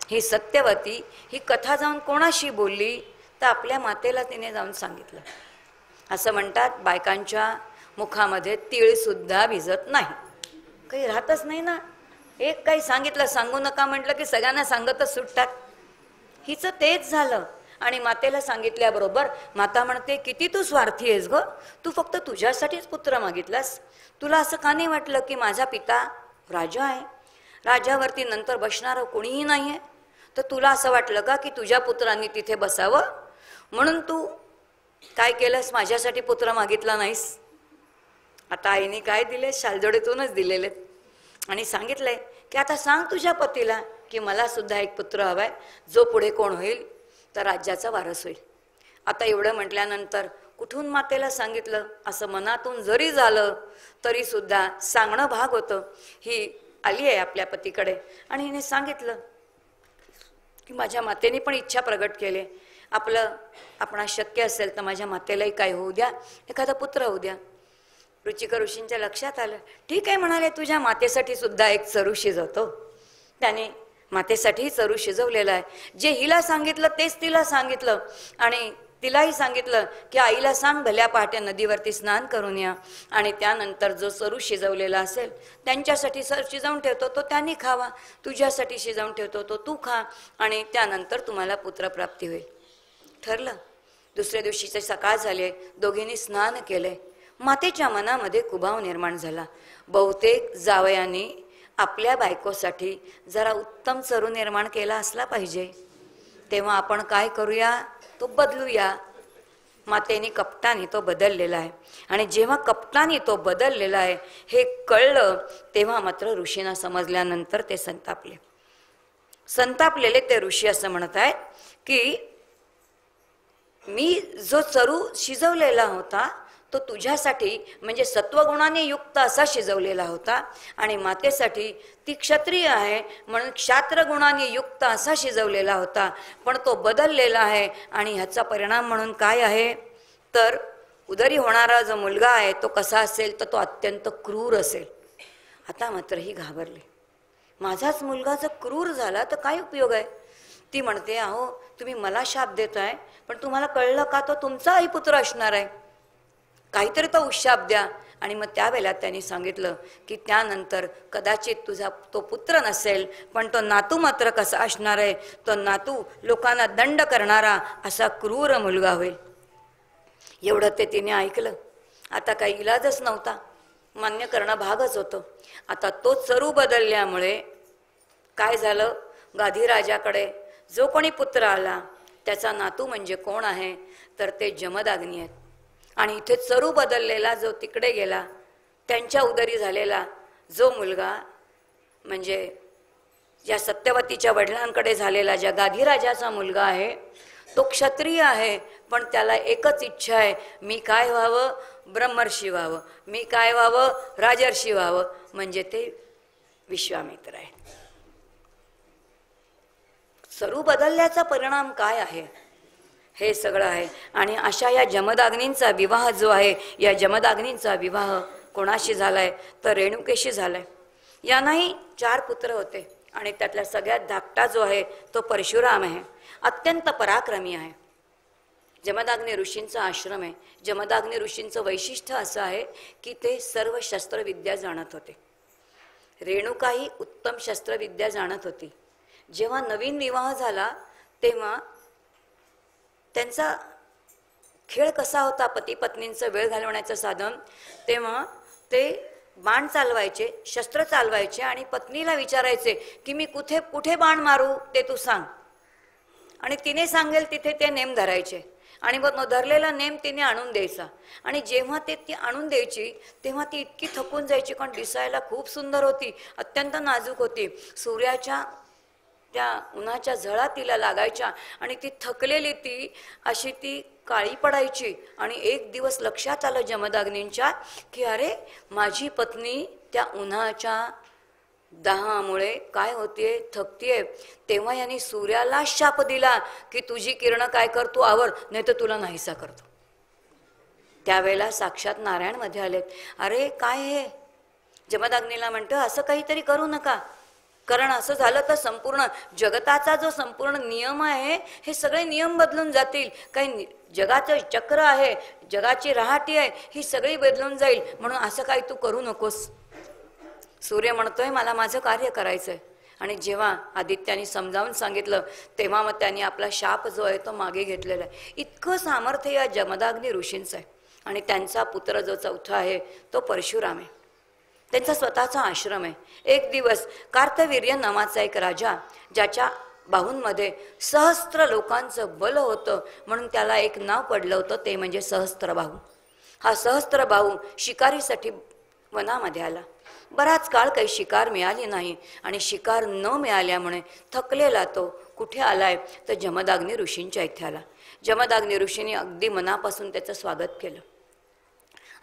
ही सत्यवती ही कथा जाऊन कोणाशी बोलली तर आपल्या मातेला तिने जाऊन सांगितलं. असं म्हणतात, बायकांच्या मुखामध्ये तीळ सुद्धा भिजत नाही, काही राहतच नाही ना. एक काही सांगितलं, सांगू नका म्हटलं की सगळ्यांना सांगतच सुटतात. हिचं तेच झालं. आणि मातेला सांगितल्याबरोबर माता म्हणते, किती तू स्वार्थी आहेस ग, तू फक्त तुझ्यासाठीच पुत्र मागितलास. तुला असं का नाही वाटलं की माझा पिता राजा आहे, राजावरती नंतर बसणारं कोणीही नाही आहे, तर तुला असं वाटलं का की तुझ्या पुत्रांनी तिथे बसावं, म्हणून तू काय केलंस, माझ्यासाठी पुत्र मागितला नाहीस. आता आईने काय दिले, शालजोडीतूनच दिलेले. आणि सांगितलंय की आता सांग तुझ्या पतीला की मला सुद्धा एक पुत्र हवाय, जो पुढे कोण होईल तर राज्याचा वारस होईल. आता एवढं म्हटल्यानंतर कुठून मातेला सांगितलं असं मनातून जरी झालं तरी सुद्धा सांगणं भाग होतं. ही आली आहे आपल्या पतीकडे आणि हिने सांगितलं की माझ्या मातेने पण इच्छा प्रगट केली, आपणास शक्य असेल तर माझ्या मातेलाही काय होऊ द्या, एखादा पुत्र होऊ द्या. रुचिक ऋषींच्या लक्षात आलं. ठीक आहे म्हणाले, तुझ्या मातेसाठी सुद्धा एक चरू शिजवतो. त्याने मातेसाठी चरू शिजवलेला आहे. जे हिला सांगितलं तेच तिला सांगितलं. आणि तिलाही सांगितलं की आईला सांग भल्या पहाटे नदीवरती स्नान करून या आणि त्यानंतर जो सरू शिजवलेला असेल त्यांच्यासाठी शिजवून ठेवतो तो त्यांनी खावा, तुझ्यासाठी शिजवून ठेवतो तो तू खा आणि त्यानंतर तुम्हाला पुत्रप्राप्ती होईल. ठरलं. दुसऱ्या दिवशीचे सकाळ झाले, दोघींनी स्नान केले. मातेच्या मनामध्ये कुभाव निर्माण झाला. बहुतेक जावयांनी आपल्या बायकोसाठी जरा उत्तम चरू निर्माण केला असला पाहिजे. तेव्हा आपण काय करूया, तो बदलूया. मातेने कपटाने तो बदललेला आहे आणि जेव्हा कपटाने तो बदललेला आहे हे कळलं तेव्हा मात्र ऋषींना समजल्यानंतर ते संतापले. संतापलेले ते ऋषी असं म्हणत आहेत की मी जो चरू शिजवलेला होता तो तुझ्यासाठी म्हणजे सत्वगुणाने युक्त असा शिजवलेला होता आणि मातेसाठी ती क्षत्रिय आहे म्हणून क्षात्रगुणाने युक्त असा शिजवलेला होता, पण तो बदललेला आहे आणि ह्याचा परिणाम म्हणून काय आहे तर उदरी होणारा जो मुलगा आहे तो कसा असेल तर तो अत्यंत क्रूर असेल. आता मात्र ही घाबरली. माझाच मुलगा जर क्रूर झाला तर काय उपयोग आहे. ती म्हणते अहो तुम्ही मला शाप देताय पण तुम्हाला कळलं का तो तुमचा आई पुत्र असणार आहे, काहीतरी तो उशाप द्या. आणि मग त्यावेळेला त्यांनी सांगितलं की त्यानंतर कदाचित तुझा तो पुत्र नसेल पण तो नातू मात्र कसा असणार आहे, तो नातू लोकांना दंड करणारा असा क्रूर मुलगा होईल. एवढं ते तिने ऐकलं. आता काही इलाजच नव्हता, मान्य करणं भागच होतं. आता तो चरू बदलल्यामुळे काय झालं, गाधीराजाकडे जो कोणी पुत्र आला त्याचा नातू म्हणजे कोण आहे तर ते जमदाग्नी आहेत. आणि इथे चरू बदललेला जो तिकडे गेला त्यांच्या उदरी झालेला जो मुलगा म्हणजे ज्या सत्यवतीच्या वडिलांकडे झालेला ज्या गाधीराजाचा मुलगा आहे तो क्षत्रिय आहे, पण त्याला एकच इच्छा आहे मी काय व्हावं, ब्रह्मर्षी व्हावं, मी काय व्हावं, राजर्षी व्हावं, म्हणजे ते विश्वामित्र आहे. चरू बदलल्याचा परिणाम काय आहे हे सगळं आहे. आणि अशा या जमदाग्नींचा विवाह जो आहे, या जमदाग्नींचा विवाह कोणाशी झालाय तर रेणुकेशी झालाय. यांनाही 4 पुत्र होते आणि त्यातला सगळ्यात धाकटा जो आहे तो परशुराम आहे, अत्यंत पराक्रमी आहे. जमदाग्नी ऋषींचा आश्रम आहे. जमदाग्नी ऋषींचं वैशिष्ट्य असं आहे की ते सर्व शस्त्रविद्या जाणत होते. रेणुकाही उत्तम शस्त्रविद्या जाणत होती. जेव्हा नवीन विवाह झाला तेव्हा त्यांचा खेळ कसा होता, पती पत्नींचं वेळ घालवण्याचं साधन, तेव्हा ते बाण चालवायचे, शस्त्र चालवायचे आणि पत्नीला विचारायचे की मी कुठे कुठे बाण मारू ते तू सांग, आणि तिने सांगेल तिथे ते नेम धरायचे आणि मग धरलेला नेम तिने आणून द्यायचा. आणि जेव्हा ते ती आणून द्यायची तेव्हा ती इतकी थकून जायची, कारण दिसायला खूप सुंदर होती, अत्यंत नाजूक होती. सूर्याच्या त्या उन्हाच्या झळा तिला लागायच्या आणि ती थकलेली ती अशी ती काळी पडायची. आणि एक दिवस लक्षात आलं जमदाग्नींच्या की अरे माझी पत्नी त्या उन्हाच्या दाहामुळे काय होतीये, थकतीये. तेव्हा यांनी सूर्याला शाप दिला की तुझी किरण काय कर, तू आवर, नाही तर तुला नाहीसा करतो. त्यावेळेला साक्षात नारायण मध्ये आलेत. अरे काय हे, जमदाग्नीला म्हणतो असं काहीतरी करू नका, कारण असं झालं तर संपूर्ण जगताचा जो संपूर्ण नियम आहे हे सगळे नियम बदलून जातील. काही जगाचं चक्र आहे, जगाची राहाटी आहे, ही सगळी बदलून जाईल, म्हणून असं काही तू करू नकोस. सूर्य म्हणतोय मला माझं कार्य करायचंय. आणि जेव्हा आदित्याने समजावून सांगितलं तेव्हा मग त्यांनी आपला शाप जो आहे तो मागे घेतलेला आहे. इतकं सामर्थ्य या जमदाग्नी ऋषींचं आहे. आणि त्यांचा पुत्र जो 4था आहे तो परशुराम आहे. त्यांचा स्वतःचा आश्रम आहे. एक दिवस कार्तवीर्य नावाचा एक राजा, ज्याच्या बाहूंमध्ये सहस्त्र लोकांचं बल होतं, म्हणून त्याला एक नाव पडलं होतं, ते म्हणजे सहस्त्रबाहू. हा सहस्त्रबाहू शिकारीसाठी वनामध्ये आला. बराच काळ काही शिकार मिळाली नाही आणि शिकार न मिळाल्यामुळे थकलेला तो कुठे आलाय तर जमदाग्नी ऋषींच्या इथे आला. जमदाग्नी ऋषींनी अगदी मनापासून त्याचं स्वागत केलं.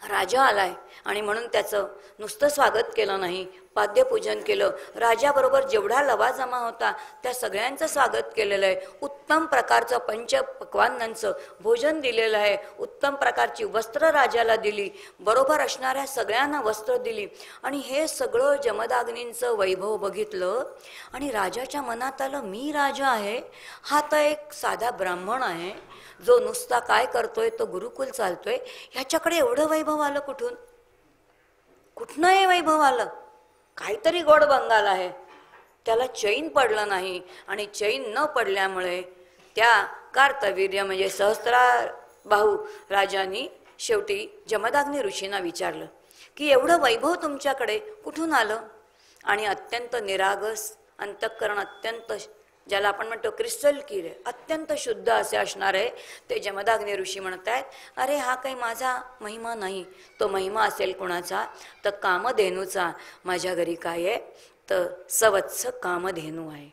राजा आलाय आणि म्हणून त्याचं नुसतं स्वागत केलं नाही, पाद्यपूजन केलं. राजाबरोबर जेवढा लवाजमा होता त्या सगळ्यांचं स्वागत केलेलं आहे. उत्तम प्रकारचं पंचपक्वान्नांचं भोजन दिलेलं आहे. उत्तम प्रकारची वस्त्र राजाला दिली, बरोबर असणाऱ्या सगळ्यांना वस्त्र दिली. आणि हे सगळं जमदाग्नींचं वैभव बघितलं आणि राजाच्या मनात आलं, मी राजा आहे, हा तर एक साधा ब्राह्मण आहे जो नुसता काय करतोय, तो गुरुकुल चालतोय, ह्याच्याकडे एवढं वैभव आलं कुठून? कुठनं हे वैभव आलं? काहीतरी गोड बंगाल आहे. त्याला चैन पडलं नाही आणि चैन न पडल्यामुळे त्या कार्तवीर्य म्हणजे सहस्त्राबाहू राजांनी शेवटी जमदाग्नी ऋषींना विचारलं की एवढं वैभव तुमच्याकडे कुठून आलं? आणि अत्यंत निरागस अंतःकरण, अत्यंत ज्याला आपण म्हणतो क्रिस्टल क्लिअर, अत्यंत शुद्ध असे असणारे ते जमदाग्नी ऋषी म्हणतायत, अरे हा काही माझा महिमा नाही. तो महिमा असेल कोणाचा तर कामधेनूचा. माझ्या घरी काय आहे तर सवत्स कामधेनू आहे.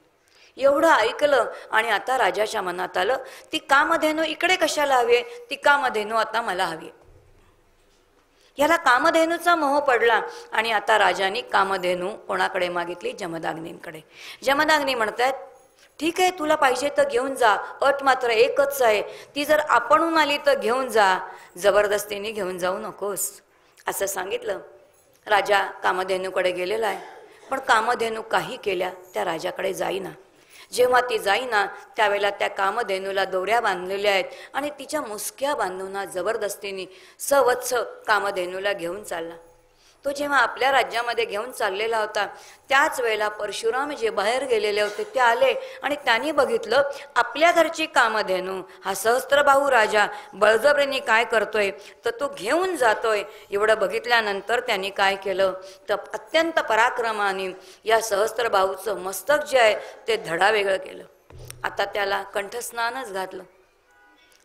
एवढं ऐकलं आणि आता राजाच्या मनात आलं, ती कामधेनू इकडे कशाला हवी? ती कामधेनू आता मला हवी. याला कामधेनूचा मोह पडला आणि आता राजाने कामधेनू कोणाकडे मागितली? जमदाग्नींकडे. जमदाग्नी म्हणतायत, ठीक आहे, तुला पाहिजे तर घेऊन जा, अट मात्र एकच आहे, ती जर आपणहून आली तर घेऊन जा, जबरदस्तीने घेऊन जाऊ नकोस. असं सांगितलं. राजा कामधेनूकडे गेलेला आहे, पण कामधेनू काही केल्या त्या राजाकडे जाईना. जेव्हा ती जाईना त्यावेळेला त्या कामधेनूला दोऱ्या बांधलेल्या आहेत आणि तिच्या मुसक्या बांधून जबरदस्तीने सवत्स कामधेनूला घेऊन चालला. तो जेव्हा आपल्या राज्यामध्ये घेऊन चाललेला होता त्याच वेळेला परशुराम जे बाहेर गेलेले होते ते आले आणि त्यांनी बघितलं आपल्या घरची कामधेनू हा सहस्त्रबाहू राजा बळजबरीने काय करतोय तर तो घेऊन जातोय. एवढं बघितल्यानंतर त्यांनी काय केलं तर अत्यंत पराक्रमाने या सहस्त्रबाहूचं मस्तक जे आहे ते धडावेगळं केलं. आता त्याला कंठस्नानच घातलं.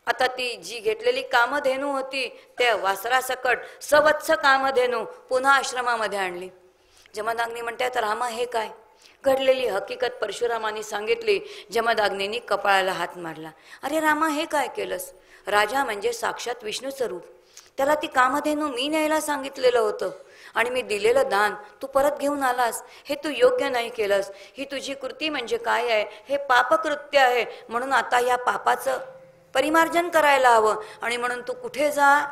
आता ती जी घेतलेली कामधेनू होती त्या वासरासकट सवत्स कामधेनू पुन्हा आश्रमामध्ये आणली. जमदाग्नी म्हणतात, रामा हे काय? घडलेली हकीकत परशुरामांनी सांगितली. जमदाग्नींनी कपाळाला हात मारला. अरे रामा, हे काय केलंस? राजा म्हणजे साक्षात विष्णूचं रूप. त्याला ती कामधेनू मी न्यायला सांगितलेलं होतं आणि मी दिलेलं दान तू परत घेऊन आलास. हे तू योग्य नाही केलंस. ही तुझी कृती म्हणजे काय आहे? हे पापकृत्य आहे. म्हणून आता या पापाचं परिमार्जन करायला हवं. आणि म्हणून तू कुठे जा?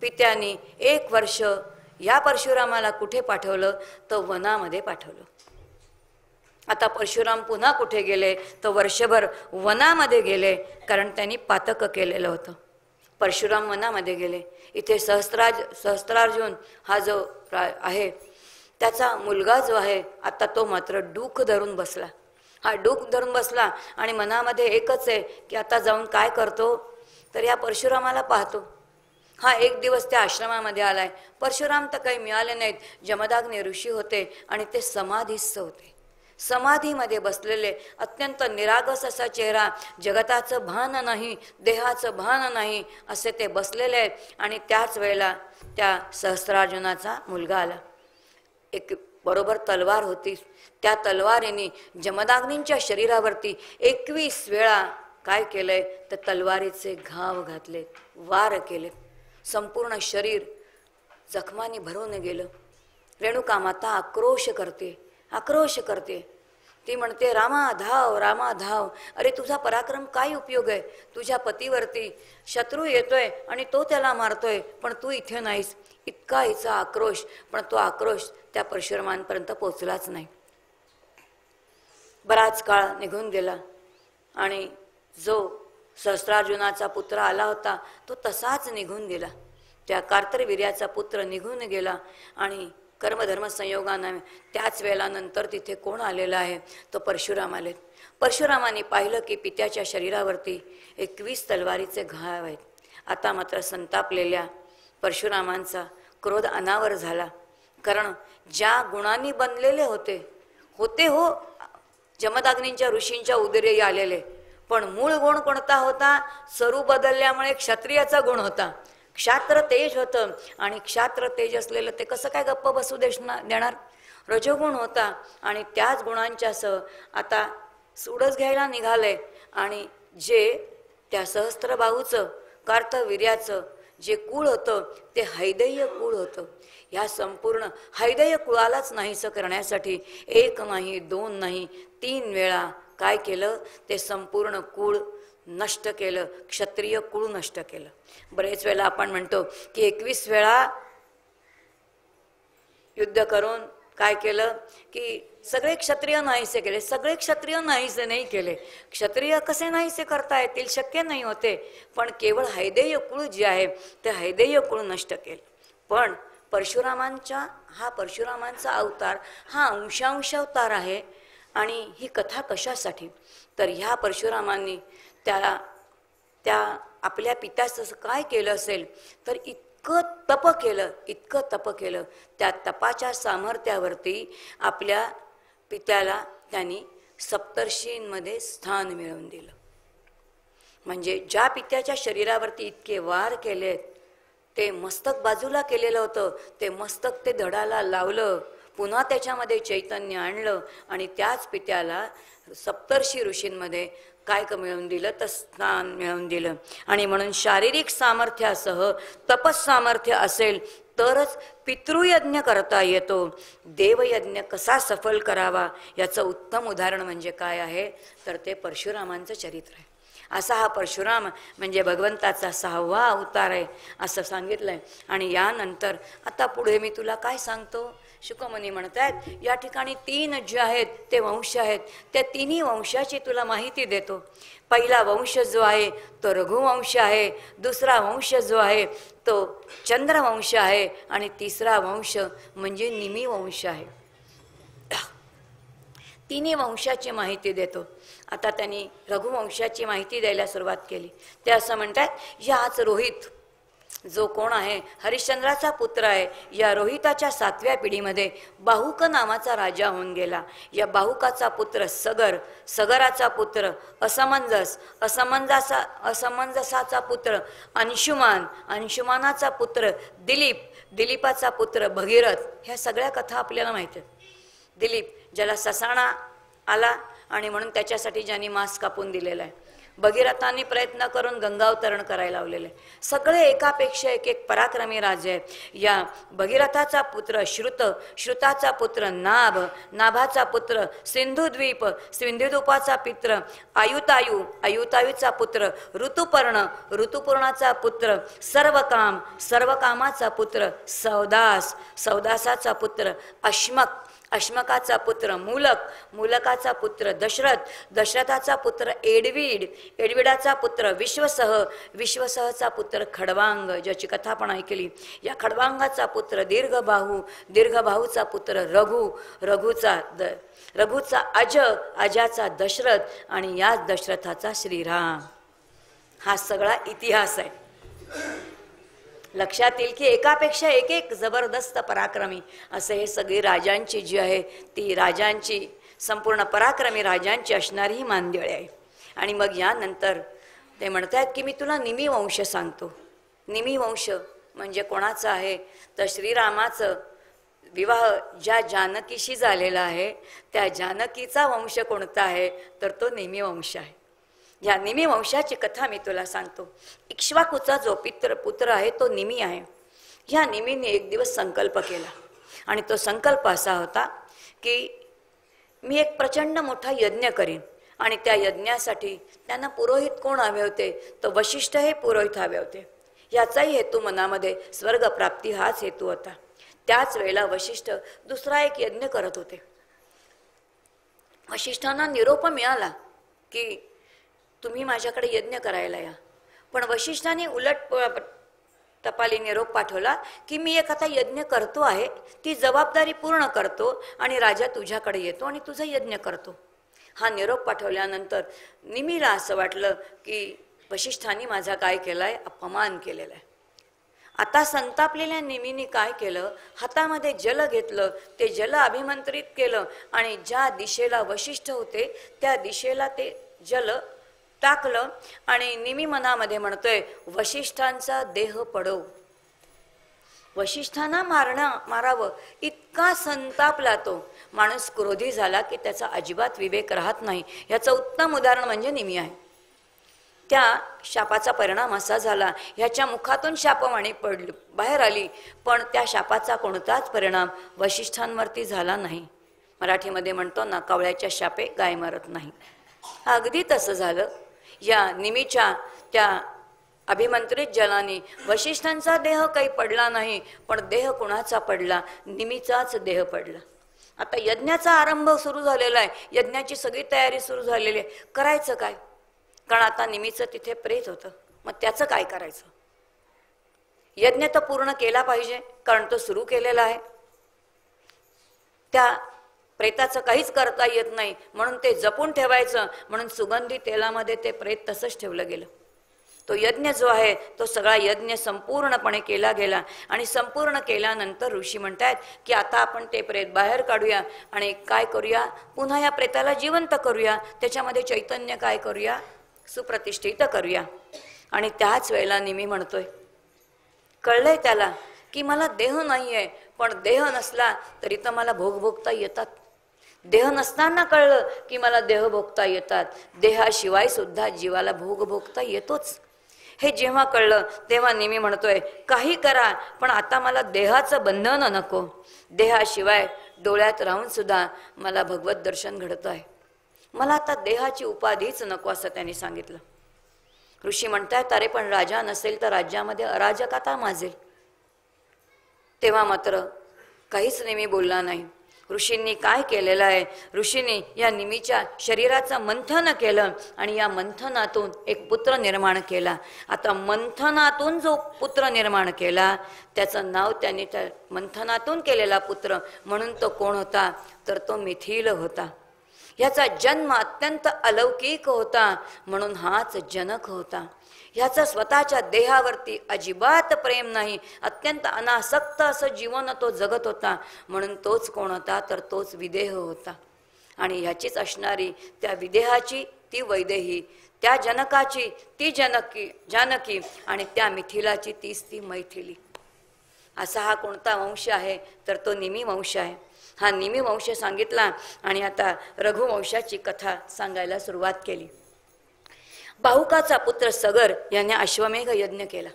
पित्याने 1 वर्ष या परशुरामाला कुठे पाठवलं तर वनामध्ये पाठवलं. आता परशुराम पुन्हा कुठे गेले तर वर्षभर वनामध्ये गेले, कारण त्यांनी पातक केलेलं होतं. परशुराम वनामध्ये गेले. इथे सहस्त्रार्जुन हा जो आहे त्याचा मुलगा जो आहे आता तो मात्र डूख धरून बसला. हा डूख धरून बसला आणि मनामध्ये एकच आहे की आता जाऊन काय करतो तर या परशुरामाला पाहतो. हा एक दिवस त्या आश्रमामध्ये आलाय. परशुराम तर काही मिळाले नाहीत. जमदाग्नी ऋषी होते आणि ते समाधीस्थ होते. समाधीमध्ये बसलेले, अत्यंत निरागस असा चेहरा, जगताचं भान नाही, देहाचं भान नाही असे ते बसलेले आहेत. आणि त्याच वेळेला त्या सहस्त्रार्जुनाचा मुलगा आला. एक बरोबर तलवार होती. त्या तलवारीने जमदाग्नींच्या शरीरावरती 21 वेळा काय केलंय तर तलवारीचे घाव घातले, वार केले. संपूर्ण शरीर जखमांनी भरून गेलं. रेणुका माता आक्रोश करते. ती म्हणते, रामा धाव, रामा धाव. अरे तुझा पराक्रम काय उपयोग आहे? तुझ्या पतीवरती शत्रू येतोय आणि तो त्याला मारतोय, पण तू इथे नाहीस. इतका हिचा आक्रोश. पण तो आक्रोश त्या परशुरामांपर्यंत पोचलाच नाही. बराच काळ निघून गेला आणि जो सहस्त्रार्जुनाचा पुत्र आला होता तो तसाच निघून गेला. त्या कार्तवीर्याचा पुत्र निघून गेला आणि कर्मधर्म संयोगाने त्याच वेळेला नंतर तिथे कोण आलेला आहे तो परशुराम आले. परशुरामाने पाहिलं की पित्याच्या शरीरावरती 21 तलवारीचे घाव आहेत. आता मात्र संतापलेल्या परशुरामांचा क्रोध अनावर झाला. कारण ज्या गुणांनी बनलेले होते हो जमदाग्नींच्या ऋषींच्या उदरी आलेले, पण मूळ गुण कोणता होता? स्वरूप बदलल्यामुळे क्षत्रियाचा गुण होता. क्षात्र तेज होतं आणि क्षात्र तेज असलेलं ते कसं काय गप्प बसू देणार? रजोगुण होता आणि त्याच गुणांच्या सह आता सूडच घ्यायला निघाले. आणि जे त्या सहस्त्रबाहूचं कार्तवीर्याचं जे कुळ होतं ते हैदय्य कुळ होतं. ह्या संपूर्ण हैदय्य कुळालाच नाहीसं करण्यासाठी एक नाही, दोन नाही, 3 वेळा काय केलं, ते संपूर्ण कुळ नष्ट केलं, क्षत्रिय कुळ नष्ट केलं. बरेच वेळेला आपण म्हणतो की 21 वेळा युद्ध करून काय केलं की सगळे क्षत्रिय नाहीसे केले. सगळे क्षत्रिय नाहीसे नाही केले. क्षत्रिय कसे नाहीसे करता येतील, शक्य नाही होते. पण केवळ हैदेय कुळ जे आहे ते हैदेय कुळ नष्ट केलं. पण परशुरामांचा अवतार हा अंशांश अवतार आहे. आणि ही कथा कशासाठी, तर ह्या परशुरामांनी त्या आपल्या पित्याचं काय केलं असेल, तर इतकं तप केलं. त्या तपाच्या सामर्थ्यावरती आपल्या पित्याला त्यांनी सप्तर्षींमध्ये स्थान मिळवून दिलं. म्हणजे ज्या पित्याच्या शरीरावरती इतके वार केलेत, ते मस्तक बाजूला केलेलं होतं, ते मस्तक ते धडाला लावलं, पुन्हा त्याच्यामध्ये चैतन्य आणलं आणि त्याच पित्याला सप्तर्षी ऋषींमध्ये काय मिळवून दिलं, तर स्थान मिळवून दिलं. आणि म्हणून शारीरिक सामर्थ्यासह तपस सामर्थ्य असेल तरच पितृयज्ञ करता येतो. देवयज्ञ कसा सफल करावा याचं उत्तम उदाहरण म्हणजे काय आहे, तर ते परशुरामांचं चरित्र आहे. असा हा परशुराम म्हणजे भगवंताचा 6वा अवतार आहे असं सांगितलंय. आणि यानंतर आता पुढे मी तुला काय सांगतो, शुकमुनी म्हणतात या ठिकाणी 3 जे आहेत ते वंश आहेत. त्या 3ही वंशाची तुला माहिती देतो. पहिला वंश जो आहे तो रघुवंश आहे, दुसरा वंश जो आहे तो चंद्रवंश आहे आणि तिसरा वंश म्हणजे निमी वंश आहे. 3ही वंशाची माहिती देतो. आता त्यांनी रघुवंशाची माहिती द्यायला सुरुवात केली. ते असं म्हणतात, याच रोहित जो कोण आहे हरिश्चंद्राचा पुत्र आहे, या रोहिताच्या 7व्या पिढीमध्ये बाहुक नावाचा राजा होऊन गेला. या बाहुकाचा पुत्र सगर, सगराचा पुत्र असमंजसाचा पुत्र अंशुमान, अंशुमानाचा पुत्र दिलीप, दिलीपाचा पुत्र भगीरथ. ह्या सगळ्या कथा आपल्याला माहिती आहेत. दिलीप ज्याला ससाणा आला आणि म्हणून त्याच्यासाठी ज्यांनी मांस कापून दिलेला आहे. भगीरथांनी प्रयत्न करून गंगावतरण करायला लावलेले. सगळे एकापेक्षा एक पराक्रमी राजे आहेत. या भगीरथाचा पुत्र श्रुत, श्रुताचा पुत्र नाभ, नाभाचा पुत्र सिंधुद्वीप, सिंधुद्वीपाचा पुत्र आयुतायू, आयुतायूचा पुत्र ऋतुपर्ण, ऋतुपूर्णाचा पुत्र सर्वकाम, सर्वकामाचा पुत्र सौदास, सौदासाचा पुत्र अश्मक, अश्मकाचा पुत्र मूलक, मूलकाचा पुत्र दशरथ, दशरथाचा पुत्र एडवीड, एडविडाचा पुत्र विश्वसह, विश्वसहचा पुत्र खडवांग ज्याची कथा पण ऐकली. या खडवांगाचा पुत्र दीर्घबाहू, दीर्घबाहूचा पुत्र रघु, रघुचा अज, अजाचा दशरथ आणि याच दशरथाचा श्रीराम. हा सगळा इतिहास आहे. लक्षात येईल की एकापेक्षा एक जबरदस्त पराक्रमी असे हे सगळी राजांची जी आहे ती राजांची संपूर्ण पराक्रमी राजांची असणारी ही मांदिळे आहे. आणि मग यानंतर ते म्हणतात की मी तुला निमी वंश सांगतो. निमी वंश म्हणजे कोणाचा आहे, तर श्रीरामाचं विवाह ज्या जानकीशी झालेला आहे त्या जानकीचा वंश कोणता आहे, तर तो निमी वंश आहे. या निमी वंशाची कथा मी तुला सांगतो. इक्ष्वाकूचा जो पुत्र आहे तो निमी आहे. ह्या निमीने एक दिवस संकल्प केला आणि तो संकल्प असा होता की मी एक प्रचंड मोठा यज्ञ करीन आणि त्या यज्ञासाठी त्यांना पुरोहित कोण हवे होते, तर वशिष्ठ हे पुरोहित हवे होते. याचाही हेतू मनामध्ये स्वर्गप्राप्ती हाच हेतू होता. त्याच वेळेला वशिष्ठ दुसरा एक यज्ञ करत होते. वशिष्ठांना निरोप मिळाला की तुम्ही माझ्याकडे यज्ञ करायला या. पण वशिष्ठांनी उलट टपाली निरोप पाठवला की मी एक आता यज्ञ करतो आहे, ती जबाबदारी पूर्ण करतो आणि राजा तुझ्याकडे येतो आणि तुझा यज्ञ करतो. हा निरोप पाठवल्यानंतर निमीला असं वाटलं की वशिष्ठांनी माझा काय केलाय, अपमान केलेला आहे. आता संतापलेल्या निमीने काय केलं, हातामध्ये जल घेतलं, ते जल अभिमंत्रित केलं आणि ज्या दिशेला वशिष्ठ होते त्या दिशेला ते जल टाकलं आणि निमी मनामध्ये म्हणतोय वशिष्ठांचा देह पडव. वशिष्ठांना मारावं इतका संतापला तो माणूस. क्रोधी झाला की त्याचा अजिबात विवेक राहत नाही. याचं उत्तम उदाहरण म्हणजे निमी आहे. त्या शापाचा परिणाम असा झाला, ह्याच्या मुखातून शापवाणी बाहेर आली, पण त्या शापाचा कोणताच परिणाम वशिष्ठांवरती झाला नाही. मराठीमध्ये म्हणतो ना, कावळ्याच्या शापे गाय मरत नाही. अगदी तसं झालं. या निमीच्या त्या अभिमंत्रित जलाने वशिष्ठांचा देह काही पडला नाही, पण देह कुणाचा पडला? निमीचाच देह पडला. आता यज्ञाचा आरंभ सुरू झालेला आहे, यज्ञाची सगळी तयारी सुरू झालेली आहे. करायचं काय? कारण आता निमीचं तिथे प्रेत होतं, मग त्याचं काय करायचं? यज्ञ तर पूर्ण केला पाहिजे, कारण तो सुरू केलेला आहे. त्या प्रेताचं काहीच करता येत नाही, म्हणून ते जपून ठेवायचं. म्हणून सुगंधी तेलामध्ये ते प्रेत तसंच ठेवलं गेलं. तो यज्ञ जो आहे तो सगळा यज्ञ संपूर्णपणे केला गेला. आणि संपूर्ण केल्यानंतर ऋषी म्हणतात की आता आपण ते प्रेत बाहेर काढूया आणि काय करूया, पुन्हा या प्रेताला जिवंत करूया, त्याच्यामध्ये चैतन्य काय करूया, सुप्रतिष्ठित करूया. आणि त्याच वेळेला निमी म्हणतोय, कळलंय त्याला की मला देह नाही आहे, पण देह नसला तरी तर मला भोग भोगता येतात. देह नसताना कळलं की मला देह भोगता येतात. देहाशिवाय सुद्धा जीवाला भोग भोगता येतोच. हे जेव्हा कळलं तेव्हा निमी म्हणतोय, काही करा पण आता मला देहाचं बंधन नको. देहाशिवाय डोळ्यात राहून सुद्धा मला भगवत दर्शन घडत आहे. मला आता देहाची उपाधीच नको असं त्यांनी सांगितलं. ऋषी म्हणतायत, अरे पण राजा नसेल तर राज्यामध्ये अराजकता माजेल. तेव्हा मात्र काहीच निमी बोलला नाही. ऋषींनी काय केलेलं आहे, ऋषींनी या निमीच्या शरीराचं मंथन केलं आणि या मंथनातून एक पुत्र निर्माण केला. आता मंथनातून जो पुत्र निर्माण केला त्याचं नाव त्यांनी त्या मंथनातून केलेला पुत्र म्हणून तो कोण होता, तर तो मिथिल होता. ह्याचा जन्म अत्यंत अलौकिक होता, म्हणून हाच जनक होता. ह्याचा स्वतःच्या देहावरती अजिबात प्रेम नाही, अत्यंत अनासक्त असं जीवन तो जगत होता, म्हणून तोच कोण होता, तर तोच विदेह होता. आणि ह्याचीच असणारी त्या विदेहाची ती वैदेही, त्या जनकाची ती जानकी आणि त्या मिथिलाची तीच ती मैथिली. असा हा कोणता वंश आहे, तर तो निमी वंश आहे. हा निमी वंश सांगितला आणि आता रघुवंशाची कथा सांगायला सुरुवात केली. बाहुकाचा पुत्र सगर याने अश्वमेघ यज्ञ केला.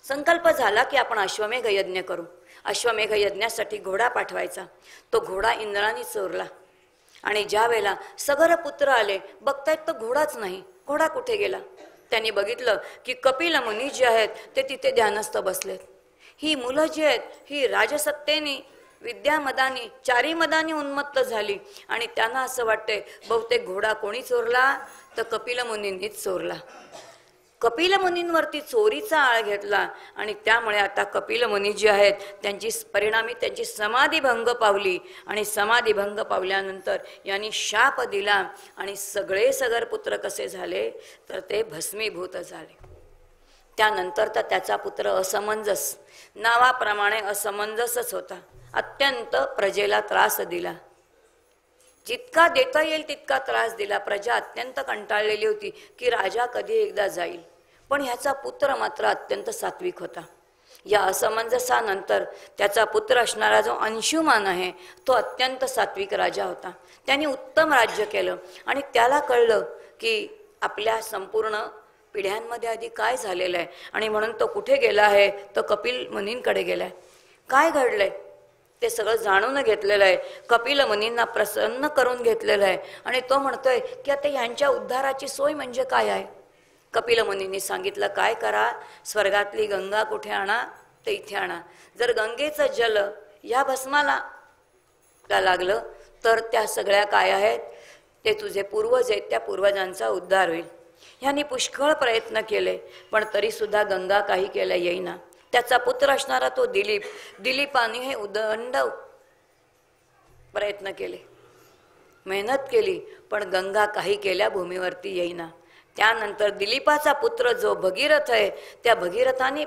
संकल्प झाला की आपण अश्वमेघ यज्ञ करू. अश्वमेघ यज्ञासाठी घोडा पाठवायचा. तो घोडा इंद्राने चोरला आणि ज्या वेळेला सगर पुत्र आले, बघतायत तो घोडाच नाही. घोडा कुठे गेला? त्यांनी बघितलं की कपिल मुनी जे आहेत ते तिथे ध्यानस्थ बसलेत. ही मुलं जी आहेत ही राजसत्तेने, विद्यामदानी, चारी मदानी उन्मत्त झाली आणि त्यांना असं वाटतंय बहुतेक घोडा कोणी चोरला, तर कपिल मुनींनीच चोरला. कपिल मुनींवरती चोरीचा आळ घेतला आणि त्यामुळे आता कपिल मुनी जी आहेत त्यांची परिणामी त्यांची समाधी भंग पावली. आणि समाधी भंग पावल्यानंतर यांनी शाप दिला आणि सगळे सगर पुत्र कसे झाले, तर ते भस्मीभूत झाले. त्यानंतर तर त्याचा पुत्र असमंजस, नावाप्रमाणे असमंजसच होता. अत्यंत प्रजेला त्रास दिला, जितका देता येईल तितका त्रास दिला. प्रजा अत्यंत कंटाळलेली होती की राजा कधी एकदा जाईल. पण ह्याचा पुत्र मात्र अत्यंत सात्विक होता. या असमंजसानंतर त्याचा पुत्र असणारा जो अंशुमान आहे तो अत्यंत सात्विक राजा होता. त्याने उत्तम राज्य केलं आणि त्याला कळलं की आपल्या संपूर्ण पिढ्यांमध्ये आधी काय झालेलं आहे. आणि म्हणून तो कुठे गेला आहे, तो कपिल मुनींकडे गेलाय. काय घडलंय ते सगळं जाणून घेतलेलं आहे. कपिल मुनींना प्रसन्न करून घेतलेलं आहे आणि तो म्हणतोय की आता ह्यांच्या उद्धाराची सोय म्हणजे काय आहे. कपिल मुनींनी सांगितलं, काय करा, स्वर्गातली गंगा कुठे आणा, ते इथे आणा. जर गंगेचं जल या भस्माला लागलं तर त्या सगळ्या काय आहेत ते तुझे पूर्वज आहेत, त्या पूर्वजांचा उद्धार होईल. ह्यांनी पुष्कळ प्रयत्न केले पण तरी सुद्धा गंगा काही केल्या येईना. त्याचा पुत्र असणारा तो दिलीपाने हे उदंड प्रयत्न केले, मेहनत केली, पण गंगा काही केल्या भूमीवरती येईना. त्यानंतर दिलीपाचा पुत्र जो भगीरथ आहे त्या भगीरथाने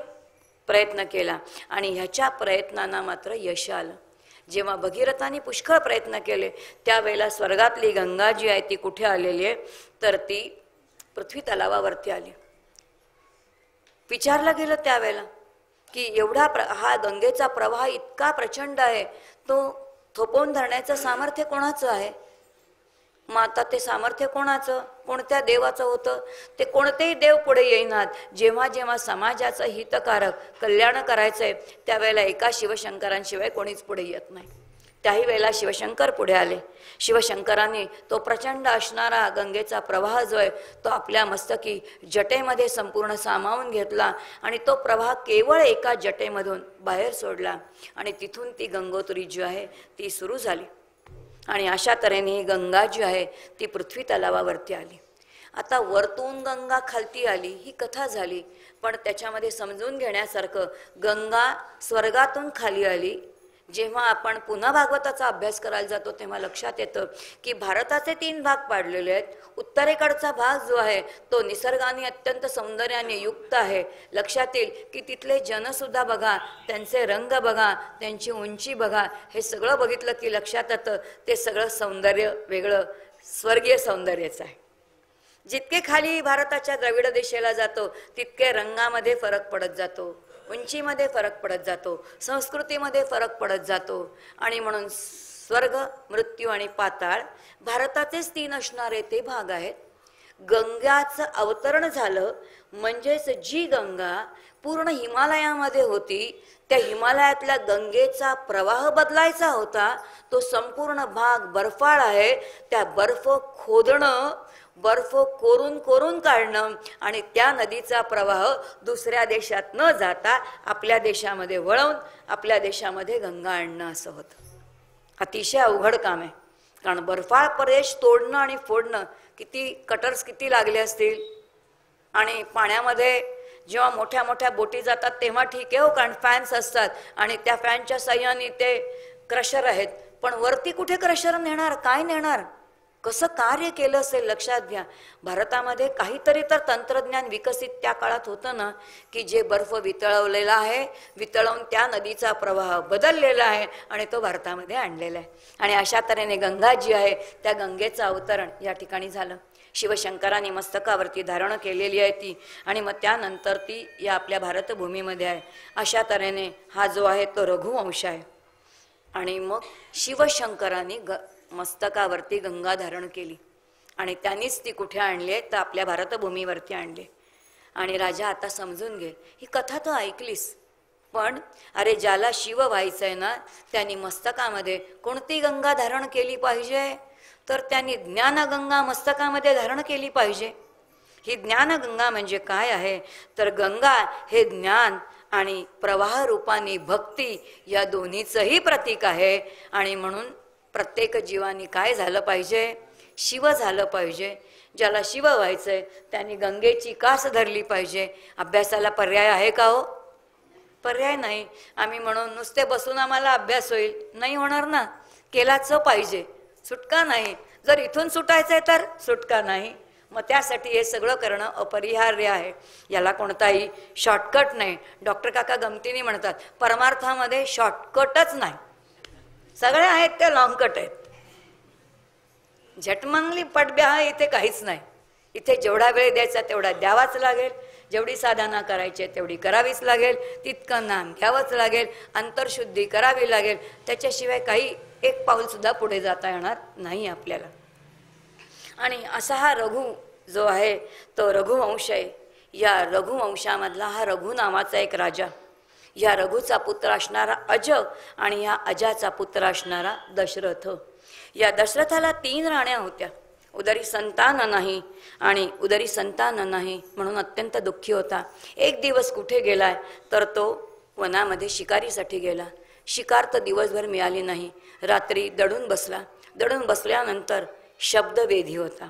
प्रयत्न केला आणि ह्याच्या प्रयत्नांना मात्र यश आलं. जेव्हा भगीरथाने पुष्कळ प्रयत्न केले त्यावेळेला स्वर्गातली गंगा जी आहे ती कुठे आलेली आहे, तर ती पृथ्वी तलावावरती आली. विचारलं गेलं त्यावेळेला की एवढा हा गंगेचा प्रवाह इतका प्रचंड आहे, तो थोपवून धरण्याचं सामर्थ्य कोणाचं आहे. मग आता ते सामर्थ्य कोणाचं, कोणत्या देवाचं होतं? ते कोणतेही देव पुढे येईनात. जेव्हा जेव्हा समाजाचं हितकारक कल्याण करायचंय त्यावेळेला एका शिवशंकरांशिवाय कोणीच पुढे येत नाही. त्याही वेळेला शिवशंकर पुढे आले. शिवशंकरांनी तो प्रचंड असणारा गंगेचा प्रवाह जो आहे तो आपल्या मस्तकी जटेमध्ये संपूर्ण सामावून घेतला आणि तो प्रवाह केवळ एका जटेमधून बाहेर सोडला आणि तिथून ती गंगोत्री जी आहे ती सुरू झाली. आणि अशा तऱ्हेने ही गंगा जी आहे ती पृथ्वी तलावावरती आली. आता वरतून गंगा खालती आली ही कथा झाली, पण त्याच्यामध्ये समजून घेण्यासारखं गंगा स्वर्गातून खाली आली. जेव्हा आपण पुन्हा भागवताचा अभ्यास करायला जातो तेव्हा लक्षात येतं की भारताचे 3 भाग पाडलेले आहेत. उत्तरेकडचा भाग जो आहे तो निसर्गाने अत्यंत सौंदर्याने युक्त आहे. लक्षात येईल की तिथले जनसुद्धा बघा, त्यांचे रंग बघा, त्यांची उंची बघा, हे सगळं बघितलं की लक्षात येतं ते सगळं सौंदर्य वेगळं स्वर्गीय सौंदर्याचं आहे. जितके खाली भारताच्या द्रविड दिशेला जातो तितके रंगामध्ये फरक पडत जातो, उंचीमध्ये फरक पडत जातो, संस्कृतीमध्ये फरक पडत जातो. आणि म्हणून स्वर्ग, मृत्यू आणि पाताळ भारताचेच 3 असणारे ते भाग आहेत. गंगाचं अवतरण झालं म्हणजेच जी गंगा पूर्ण हिमालयामध्ये होती त्या हिमालयातल्या गंगेचा प्रवाह बदलायचा होता तो संपूर्ण भाग बर्फाळ आहे. त्या बर्फ खोदणं, बर्फ कोरून कोरून काढणं आणि त्या नदीचा प्रवाह दुसऱ्या देशात न जाता आपल्या देशामध्ये वळवून आपल्या देशामध्ये गंगा आणणं असं होतं. अतिशय अवघड काम आहे. कारण बर्फाळ प्रदेश तोडणं आणि फोडणं किती कटर्स किती लागले असतील. आणि पाण्यामध्ये जेव्हा मोठ्या मोठ्या बोटी जातात तेव्हा ठीक आहे हो, कारण फॅन्स असतात आणि त्या फॅनच्या साह्याने ते क्रशर आहेत. पण वरती कुठे क्रशर नेणार, काय नेणार, कसं कार्य केलं असेल लक्षात घ्या. भारतामध्ये काहीतरी तर तंत्रज्ञान विकसित त्या काळात होतं ना की जे बर्फ वितळवलेला आहे, वितळवून त्या नदीचा प्रवाह बदललेला आहे आणि तो भारतामध्ये आणलेला आहे. आणि अशा तऱ्हेने गंगा जी आहे त्या गंगेचं अवतरण या ठिकाणी झालं. शिवशंकरांनी मस्तकावरती धारण केलेली आहे ती आणि मग त्यानंतर ती या आपल्या भारतभूमीमध्ये आहे. अशा तऱ्हेने हा जो आहे तो रघुवंश आहे. आणि मग शिवशंकरांनी मस्तकावरती गंगा धारण केली आणि त्यांनीच ती कुठे आणली तर आपल्या भारतभूमीवरती आणली. आणि राजा आता समजून घे, ही कथा तर ऐकलीस, पण अरे ज्याला शिव व्हायचंय ना त्यांनी मस्तकामध्ये कोणती गंगा धारण केली पाहिजे तर त्यांनी ज्ञानगंगा मस्तकामध्ये धारण केली पाहिजे. ही ज्ञानगंगा म्हणजे काय आहे तर गंगा हे ज्ञान आणि प्रवाह रूपाने भक्ती या दोन्हीचंही प्रतीक आहे. आणि म्हणून प्रत्येक जीवानी काय झालं पाहिजे, शिव झालं पाहिजे. ज्याला शिव व्हायचंय त्यांनी गंगेची कास धरली पाहिजे. अभ्यासाला पर्याय आहे का हो? पर्याय नाही. आम्ही म्हणून नुसते बसून आम्हाला अभ्यास होईल, नाही होणार ना. केलाच पाहिजे, सुटका नाही. जर इथून सुटायचंय तर सुटका नाही. मग त्यासाठी हे सगळं करणं अपरिहार्य आहे. याला कोणताही शॉर्टकट नाही. डॉक्टर काका गमतीने म्हणतात परमार्थामध्ये शॉर्टकटच नाही, सगळे आहेत ते लॉंगकट आहेत. झटमंगली पटब्या इथे काहीच नाही. इथे जेवढा वेळ द्यायचा तेवढा द्यावाच लागेल, जेवढी साधना करायची तेवढी करावीच लागेल, तितकं नाम घ्यावंच लागेल, अंतर्शुद्धी करावी लागेल. त्याच्याशिवाय काही एक पाऊल सुद्धा पुढे जाता येणार नाही आपल्याला. आणि असा हा रघु जो आहे तो रघुवंश आहे. या रघुवंशामधला हा रघु नावाचा एक राजा, या रघुचा पुत्र असणारा अज आणि या अजाचा पुत्र असणारा दशरथ. या दशरथाला 3 राण्या होत्या. उदरी संतान नाही आणि उदरी संतान नाही म्हणून अत्यंत दुःखी होता. एक दिवस कुठे गेलाय तर तो वनामध्ये शिकारीसाठी गेला. शिकार तर दिवसभर मिळाली नाही. रात्री दडून बसला. दडून बसल्यानंतर शब्दवेधी होता.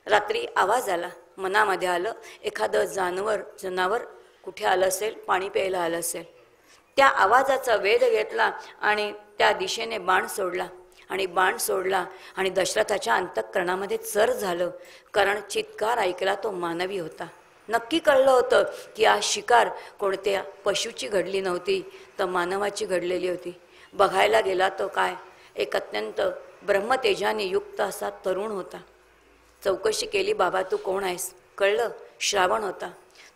रात्री आवाज आला, मनामध्ये आलं एखादं जनावर कुठे आलं असेल, पाणी प्यायला आलं असेल. त्या आवाजाचा वेध घेतला आणि त्या दिशेने बाण सोडला आणि बाण सोडला आणि दशरथाच्या अंतःकरणामध्ये चर झालं. कारण चित्कार ऐकला तो मानवी होता. नक्की कळलं होतं की आज शिकार कोणत्या पशुची घडली नव्हती तर मानवाची घडलेली होती. बघायला गेला तो काय, एक अत्यंत ब्रह्मतेजाने युक्त असा तरुण होता. चौकशी केली, बाबा तू कोण आहेस? कळलं श्रावण होता.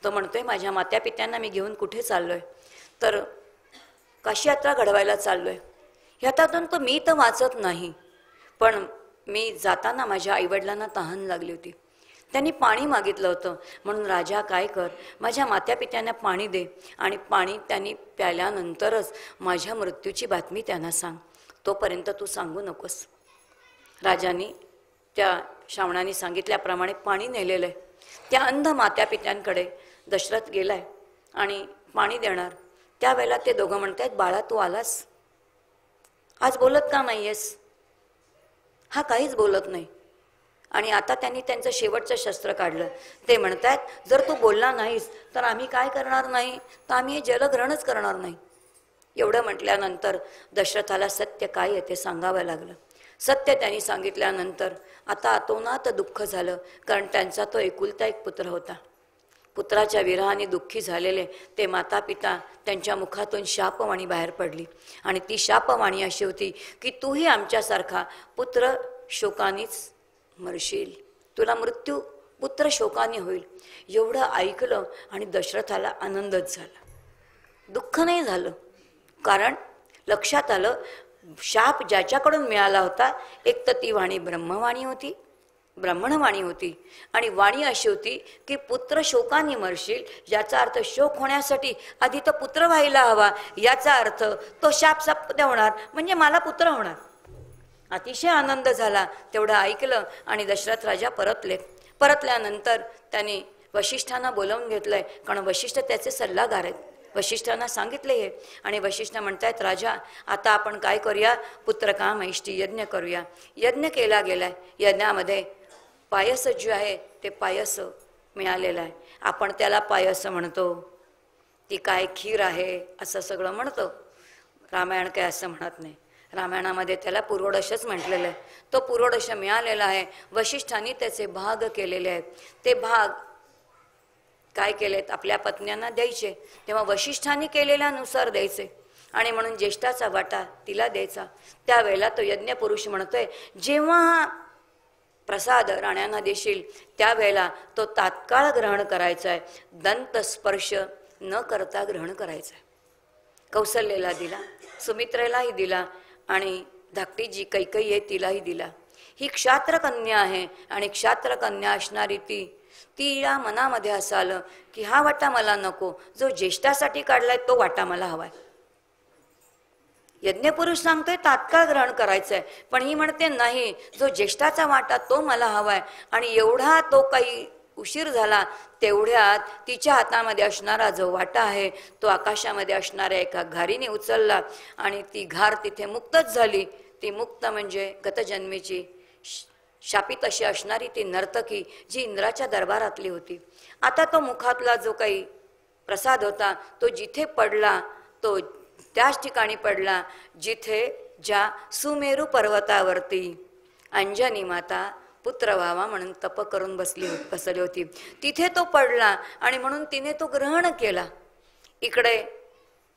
तो म्हणतोय माझ्या मात्यापित्यांना मी घेऊन कुठे चाललोय तर काशी यात्रा घडवायला चाललोय. ह्यातून तो मी तर वाचत नाही, पण मी जाताना माझ्या आईवडिलांना तहान लागली होती. त्यांनी पाणी मागितलं होतं. म्हणून राजा काय कर, माझ्या मात्यापित्यांना पाणी दे आणि पाणी त्यांनी प्याल्यानंतरच माझ्या मृत्यूची बातमी त्यांना सांग, तोपर्यंत तू सांगू नकोस. राजांनी त्या श्रावणाने सांगितल्याप्रमाणे पाणी नेलेलं आहे. त्या अंध मात्यापित्यांकडे दशरथ गेलाय आणि पाणी देणार. त्यावेळेला ते दोघं म्हणतात, बाळा तू आलास, आज बोलत का नाही आहेस? हा काहीच बोलत नाही. आणि आता त्यांनी त्यांचं शेवटचं शस्त्र काढलं. ते म्हणतात, जर तू बोलला नाहीस तर आम्ही काय करणार नाही, तर आम्ही हे जलग्रहणच करणार नाही. एवढं म्हटल्यानंतर दशरथाला सत्य काय आहे ते सांगावं लागलं. सत्य त्यांनी सांगितल्यानंतर आता अतोनात दुःख झालं, कारण त्यांचा तो एकुलता एक पुत्र होता. पुत्राच्या विरहाने दुःखी झालेले ते माता पिता त्यांच्या मुखातून शापवाणी बाहेर पडली. आणि ती शापवाणी अशी होती की तूही आमच्यासारखा पुत्र शोकानेच मरशील, तुला मृत्यू पुत्र शोकाने होईल. एवढं ऐकलं आणि दशरथाला आनंदच झाला, दुःख नाही झालं. कारण लक्षात आलं, शाप ज्याच्याकडून मिळाला होता, एक तर ती वाणी ब्रह्मवाणी होती, ब्राह्मणवाणी होती, आणि वाणी अशी होती की पुत्र शोकाने मरशील, याचा अर्थ शोक होण्यासाठी आधी तर पुत्र व्हायला हवा, याचा अर्थ तो शाप सत्य होणार, म्हणजे मला पुत्र होणार. अतिशय आनंद झाला. तेवढं ऐकलं आणि दशरथ राजा परतल्यानंतर त्यांनी वशिष्ठांना बोलावून घेतलंय, कारण वशिष्ठ त्याचे सल्लागार आहेत. वशिष्ठांना सांगितले हे, आणि वशिष्ठ म्हणतायत, राजा आता आपण काय करूया, पुत्रकाम ऐष्टी यज्ञ करूया. यज्ञ केला गेलाय. यज्ञामध्ये पायस जे आहे ते पायस मिळालेलं आहे. आपण त्याला पायस म्हणतो, ती काय खीर आहे असं सगळं म्हणतो. रामायण काय असं म्हणत नाही. रामायणामध्ये त्याला पुरोडशच म्हटलेलं आहे. तो पुरोडश मिळालेला आहे. वशिष्ठांनी त्याचे भाग केलेले आहेत. ते भाग काय केलेत, आपल्या पत्न्यांना द्यायचे, तेव्हा वशिष्ठांनी केलेल्यानुसार द्यायचे, आणि म्हणून ज्येष्ठाचा वाटा तिला द्यायचा. त्यावेळेला तो यज्ञ पुरुष म्हणतोय, जेव्हा प्रसाद राण्यांना देशील त्यावेळेला तो तात्काळ ग्रहण करायचा आहे, दंत स्पर्श न करता ग्रहण करायचा आहे. कौसल्याला दिला, सुमित्रेलाही दिला, आणि धाकटी जी कैकई आहे तिलाही दिला. ही क्षात्रकन्या आहे, आणि क्षात्रकन्या असणारी ती या मनामध्ये असं आलं की हा वाटा मला नको, जो ज्येष्ठासाठी काढलाय तो वाटा मला हवाय. यज्ञपुरुष सांगतोय तात्काळ ग्रहण करायचंय, पण ही म्हणते नाही, जो ज्येष्ठाचा वाटा तो मला हवाय. आणि एवढा तो काही उशीर झाला, तेवढ्यात तिच्या हातामध्ये असणारा जो वाटा आहे तो आकाशामध्ये असणाऱ्या एका घारीने उचलला, आणि ती घार तिथे मुक्तच झाली. ती मुक्त म्हणजे गतजन्मीची शापित अशी असणारी ती नर्तकी, जी इंद्राच्या दरबारातली होती. आता तो मुखातला जो काही प्रसाद होता तो जिथे पडला तो त्याच ठिकाणी पडला जिथे ज्या सुमेरू पर्वतावरती अंजनी माता पुत्र व्हावा म्हणून तप करून बसली होती, तिथे तो पडला, आणि म्हणून तिने तो ग्रहण केला. इकडे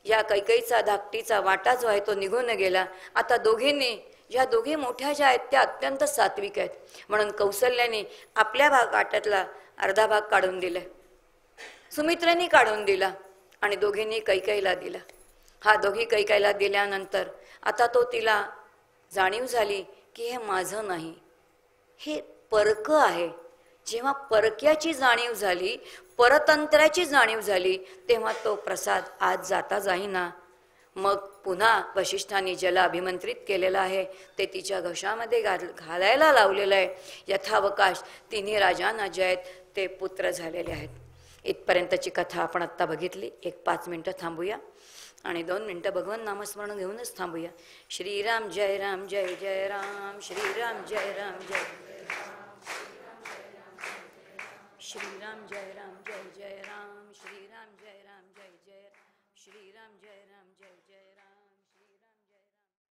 या कैकईचा धाकटीचा वाटा जो आहे तो निघून गेला. आता दोघींनी, ज्या दोघी मोठ्या ज्या आहेत त्या अत्यंत सात्विक आहेत, म्हणून कौसल्याने आपल्या वाट्यातला अर्धा भाग काढून दिला, सुमित्रेने काढून दिला, आणि दोघींनी कैकईला दिला. हा दोघी कैकईला दिल्यानंतर आता तो तिला जाणीव झाली की हे माझं नाही, हे परक आहे. जेव्हा परक्याची जाणीव झाली, परतंत्र्याची जाणीव झाली, तेव्हा तो प्रसाद आज जाता जाईना. मग पुन्हा वशिष्ठांनी ज्याला अभिमंत्रित केलेलं आहे ते तिच्या घशामध्ये घालायला लावलेलं आहे. यथावकाश तिन्ही राजांना जे आहेत ते पुत्र झालेले आहेत. इथपर्यंतची कथा आपण आत्ता बघितली. 1-5 मिनटं थांबूया आणि 2 मिनटं भगवान नामस्मरण घेऊनच थांबूया. श्रीराम जय राम जय जय राम, श्रीराम जय राम जय श्रीराम जय राम जय जय राम, श्रीराम जय राम जय जय, श्रीराम जय राम जय जय राम.